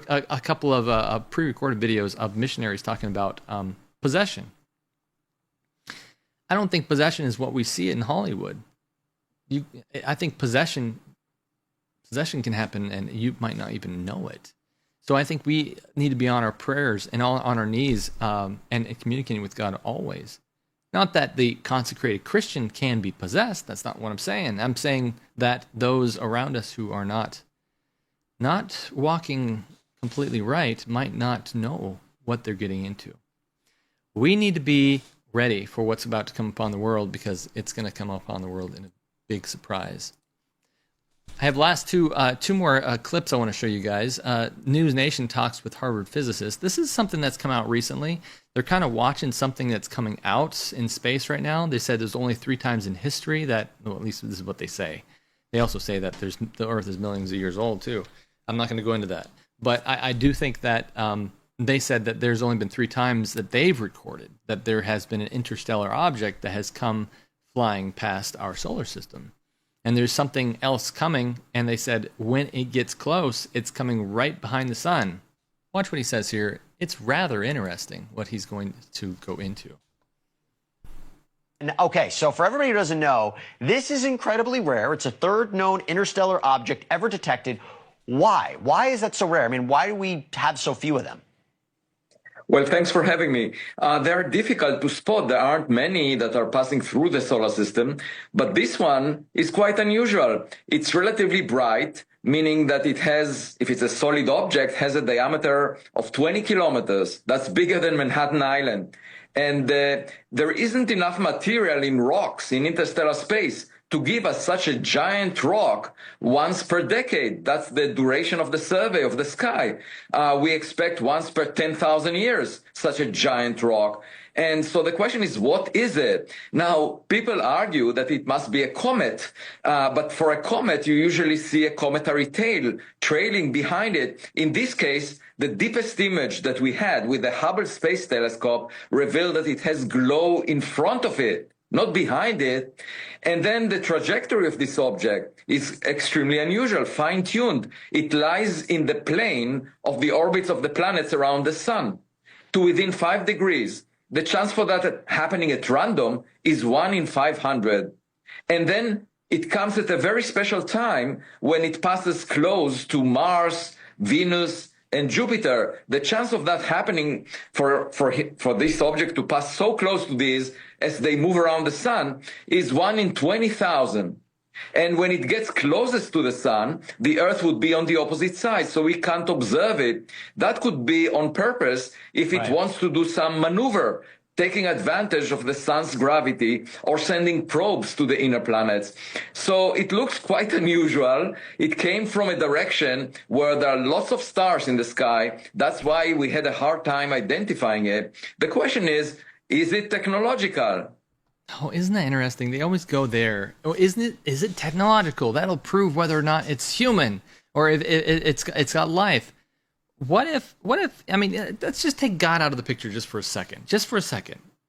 a couple of pre-recorded videos of missionaries talking about possession. I don't think possession is what we see in Hollywood. I think possession can happen and you might not even know it. So I think we need to be on our prayers and on our knees and communicating with God always. Not that the consecrated Christian can be possessed. That's not what I'm saying. I'm saying that those around us who are not walking completely right might not know what they're getting into. We need to be ready for what's about to come upon the world, because it's going to come upon the world in a big surprise. I have last two more clips I want to show you guys. News Nation talks with Harvard physicists. This is something that's come out recently. They're kind of watching something that's coming out in space right now. They said there's only 3 times in history that, well, at least this is what they say. They also say that the Earth is millions of years old too. I'm not going to go into that. But I do think that they said that there's only been 3 times that they've recorded that there has been an interstellar object that has come flying past our solar system. And there's something else coming, and they said when it gets close, it's coming right behind the sun. Watch what he says here. It's rather interesting what he's going to go into. Okay, so for everybody who doesn't know, this is incredibly rare. It's a third known interstellar object ever detected. Why? Why is that so rare? I mean, why do we have so few of them? Well, thanks for having me. They're difficult to spot. There aren't many that are passing through the solar system, but this one is quite unusual. It's relatively bright, meaning that it has, if it's a solid object, has a diameter of 20 kilometers. That's bigger than Manhattan Island. And there isn't enough material in rocks in interstellar space to give us such a giant rock once per decade. That's the duration of the survey of the sky. We expect once per 10,000 years, such a giant rock. And so the question is, what is it? Now, people argue that it must be a comet, but for a comet, you usually see a cometary tail trailing behind it. In this case, the deepest image that we had with the Hubble Space Telescope revealed that it has glow in front of it, not behind it. And then the trajectory of this object is extremely unusual, fine-tuned. It lies in the plane of the orbits of the planets around the sun to within 5 degrees. The chance for that happening at random is 1 in 500. And then it comes at a very special time when it passes close to Mars, Venus, and Jupiter. The chance of that happening for this object to pass so close to these as they move around the sun is 1 in 20,000. And when it gets closest to the sun, the Earth would be on the opposite side, so we can't observe it. That could be on purpose if it wants to do some maneuver, taking advantage of the sun's gravity or sending probes to the inner planets. So it looks quite unusual. It came from a direction where there are lots of stars in the sky. That's why we had a hard time identifying it. The question is it technological? Oh, isn't that interesting? They always go there. Oh, is it technological? That'll prove whether or not it's human or if it's got life. What if, I mean, let's just take God out of the picture just for a second,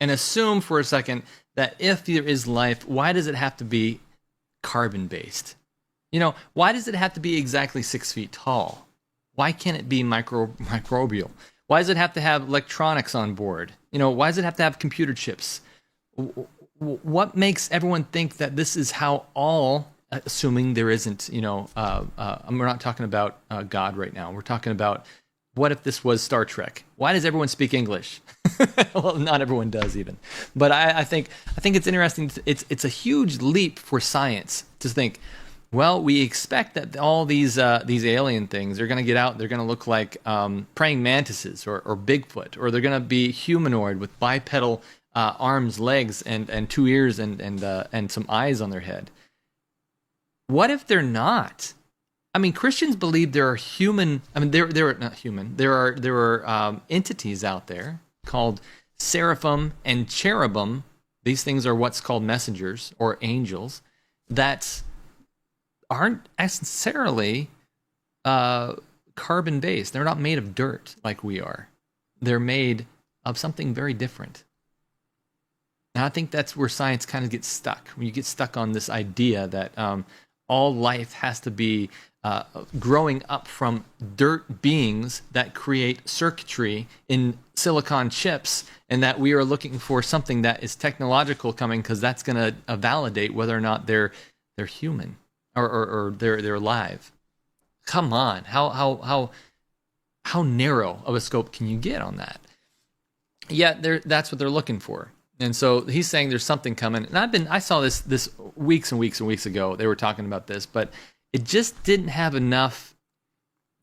and assume for a second that if there is life, why does it have to be carbon-based? You know, why does it have to be exactly 6 feet tall? Why can't it be microbial? Why does it have to have electronics on board? You know, why does it have to have computer chips? What makes everyone think that this is how all, assuming there isn't, you know, we're not talking about God right now. We're talking about what if this was Star Trek? Why does everyone speak English? Well, not everyone does even. But I think it's interesting. It's a huge leap for science to think, well, we expect that all these alien things are going to get out. They're going to look like praying mantises or Bigfoot, or they're going to be humanoid with bipedal arms, legs, and 2 ears and some eyes on their head. What if they're not? I mean, Christians believe there are human. I mean, there are not human. There are entities out there called seraphim and cherubim. These things are what's called messengers or angels that aren't necessarily carbon based. They're not made of dirt like we are. They're made of something very different. And I think that's where science kind of gets stuck. When you get stuck on this idea that all life has to be growing up from dirt beings that create circuitry in silicon chips, and that we are looking for something that is technological coming because that's going to validate whether or not they're human or they're alive. Come on, how narrow of a scope can you get on that? Yet that's what they're looking for. And so he's saying there's something coming. And I saw this weeks and weeks and weeks ago. They were talking about this, but it just didn't have enough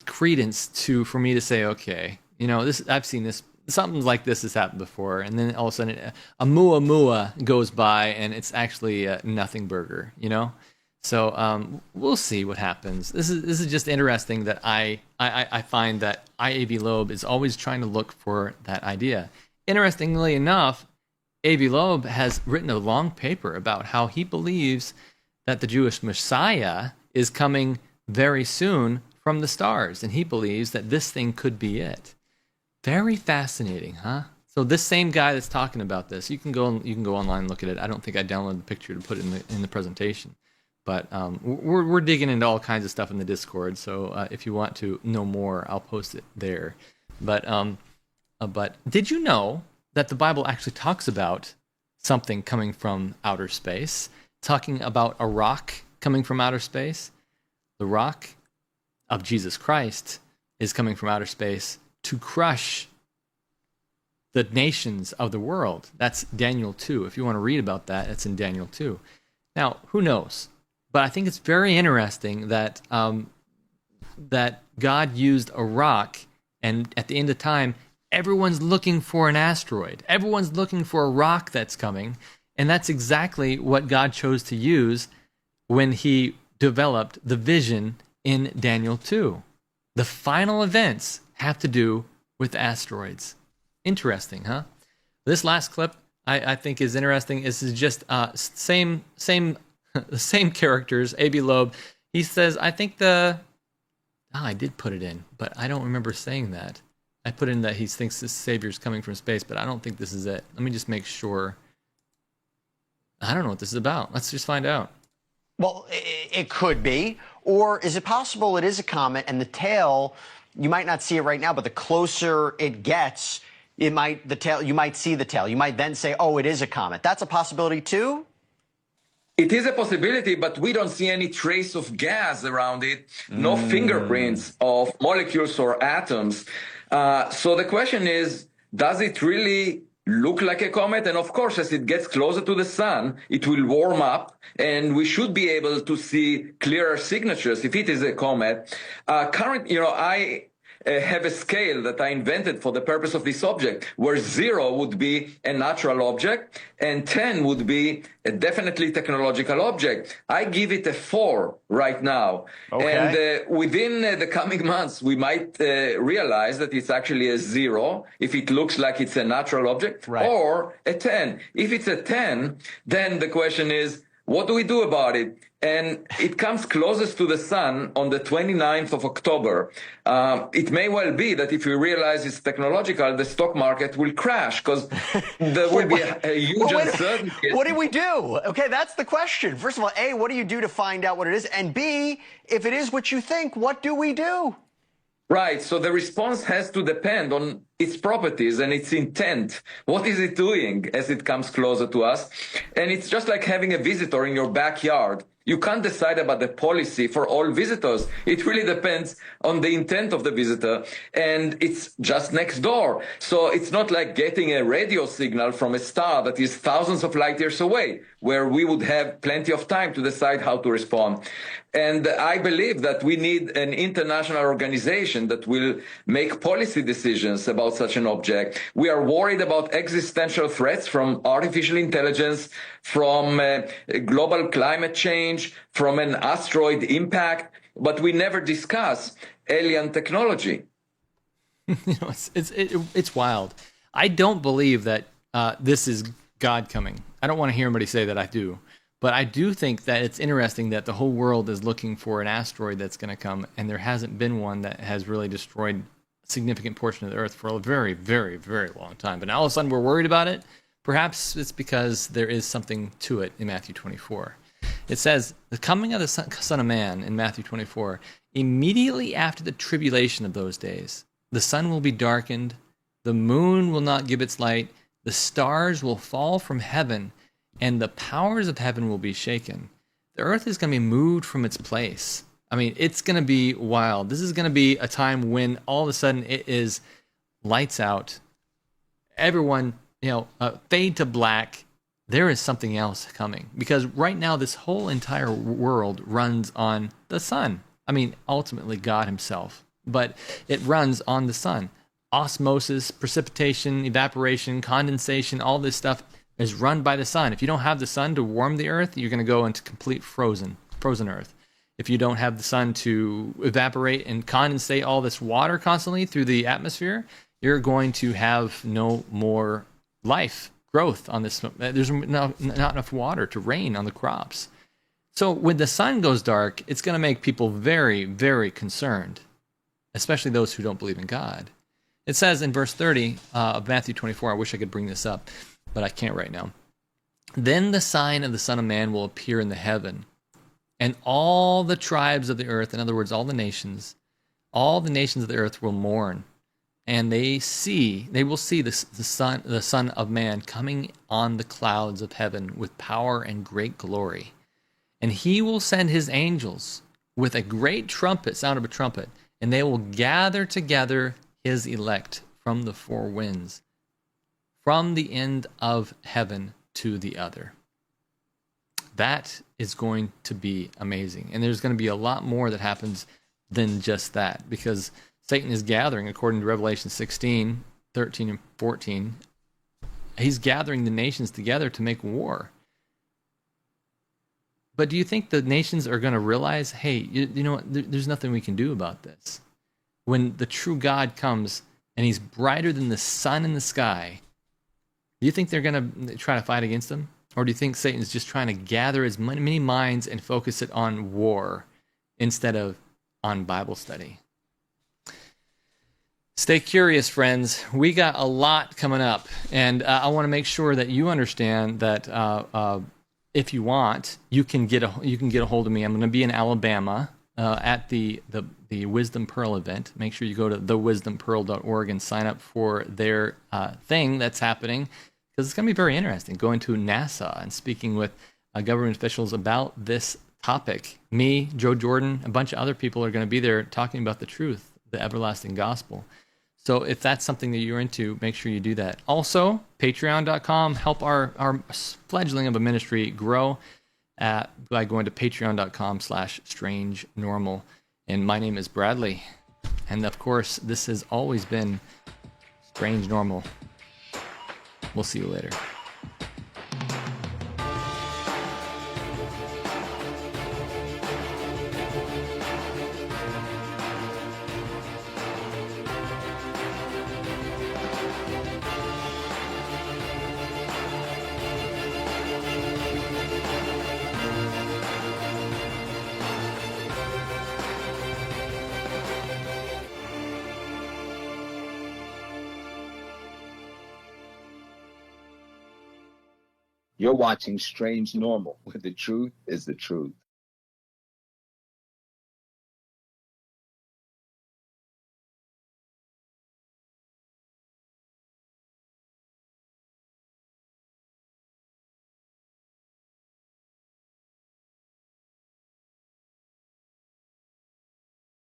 credence for me to say, okay, you know, I've seen this. Something like this has happened before. And then all of a sudden, a Muamua goes by, and it's actually a nothing burger, you know? So we'll see what happens. This is just interesting that I find that Avi Loeb is always trying to look for that idea. Interestingly enough, Avi Loeb has written a long paper about how he believes that the Jewish Messiah is coming very soon from the stars, and he believes that this thing could be it. Very fascinating, huh? So this same guy that's talking about this, you can go online and look at it. I don't think I downloaded the picture to put it in the presentation, but we're digging into all kinds of stuff in the Discord. So if you want to know more, I'll post it there. But did you know that the Bible actually talks about something coming from outer space, talking about a rock coming from outer space? The rock of Jesus Christ is coming from outer space to crush the nations of the world. That's Daniel 2. If you want to read about that, it's in Daniel 2. Now, who knows? But I think it's very interesting that that God used a rock, and at the end of time, everyone's looking for an asteroid. Everyone's looking for a rock that's coming. And that's exactly what God chose to use when he developed the vision in Daniel 2. The final events have to do with asteroids. Interesting, huh? This last clip I think is interesting. This is just the same characters, Avi Loeb. He says, I think I did put it in, but I don't remember saying that. I put in that he thinks this Savior's coming from space, but I don't think this is it. Let me just make sure. I don't know what this is about. Let's just find out. Well, it could be. Or is it possible it is a comet and the tail, you might not see it right now, but the closer it gets, you might see the tail. You might then say, oh, it is a comet. That's a possibility too? It is a possibility, but we don't see any trace of gas around it, no fingerprints of molecules or atoms. So the question is, does it really look like a comet? And of course, as it gets closer to the sun, it will warm up, and we should be able to see clearer signatures if it is a comet. I have a scale that I invented for the purpose of this object, where 0 would be a natural object and 10 would be a definitely technological object. I give it a 4 right now. Okay. And within the coming months, we might realize that it's actually a 0 if it looks like it's a natural object, or a 10. If it's a 10, then the question is, what do we do about it? And it comes closest to the sun on the 29th of October. It may well be that if we realize it's technological, the stock market will crash because there will be a huge uncertainty. What do we do? Okay, that's the question. First of all, A, what do you do to find out what it is? And B, if it is what you think, what do we do? Right. So the response has to depend on its properties and its intent. What is it doing as it comes closer to us? And it's just like having a visitor in your backyard. You can't decide about the policy for all visitors. It really depends on the intent of the visitor, and it's just next door. So it's not like getting a radio signal from a star that is thousands of light years away, where we would have plenty of time to decide how to respond. And I believe that we need an international organization that will make policy decisions about such an object. We are worried about existential threats from artificial intelligence, from global climate change, from an asteroid impact, but we never discuss alien technology. It's wild. I don't believe that this is God coming. I don't want to hear anybody say that I do. But I do think that it's interesting that the whole world is looking for an asteroid that's going to come, and there hasn't been one that has really destroyed a significant portion of the Earth for a very, very, very long time. But now all of a sudden we're worried about it. Perhaps it's because there is something to it in Matthew 24. It says, the coming of the Son of Man in Matthew 24, immediately after the tribulation of those days, the sun will be darkened, the moon will not give its light, the stars will fall from heaven, and the powers of heaven will be shaken. The earth is going to be moved from its place. I mean, it's going to be wild. This is going to be a time when all of a sudden it is lights out. Everyone, fade to black. There is something else coming. Because right now, this whole entire world runs on the sun. I mean, ultimately, God himself. But it runs on the sun. Osmosis, precipitation, evaporation, condensation, all this stuff is run by the sun. If you don't have the sun to warm the earth, you're going to go into complete frozen earth. If you don't have the sun to evaporate and condensate all this water constantly through the atmosphere, you're going to have no more life, growth on this. There's not enough water to rain on the crops. So when the sun goes dark, it's going to make people very, very concerned, especially those who don't believe in God. It says in verse 30 of Matthew 24, I wish I could bring this up, but I can't right now. Then the sign of the Son of Man will appear in the heaven, and all the tribes of the earth, in other words, all the nations of the earth will mourn, and they will see the Son of Man coming on the clouds of heaven with power and great glory. And he will send his angels with a great trumpet, sound of a trumpet, and they will gather together his elect from the four winds, from the end of heaven to the other. That is going to be amazing. And there's going to be a lot more that happens than just that, because Satan is gathering, according to Revelation 16, 13, and 14. He's gathering the nations together to make war. But do you think the nations are going to realize, hey, you know what, there's nothing we can do about this? When the true God comes and he's brighter than the sun in the sky, do you think they're going to try to fight against him? Or do you think Satan's just trying to gather as many minds and focus it on war instead of on Bible study? Stay curious, friends. We got a lot coming up. And I want to make sure that you understand that if you want, you can get a hold of me. I'm going to be in Alabama at the Wisdom Pearl event. Make sure you go to thewisdompearl.org and sign up for their thing that's happening, because it's going to be very interesting, going to NASA and speaking with government officials about this topic. Me, Joe Jordan, a bunch of other people are going to be there talking about the truth, the everlasting gospel. So if that's something that you're into, make sure you do that. Also, patreon.com, help our fledgling of a ministry grow by going to patreon.com/strangenormal. And my name is Bradley. And of course, this has always been Strange Normal. We'll see you later. You're watching Strange Normal, where the truth is the truth.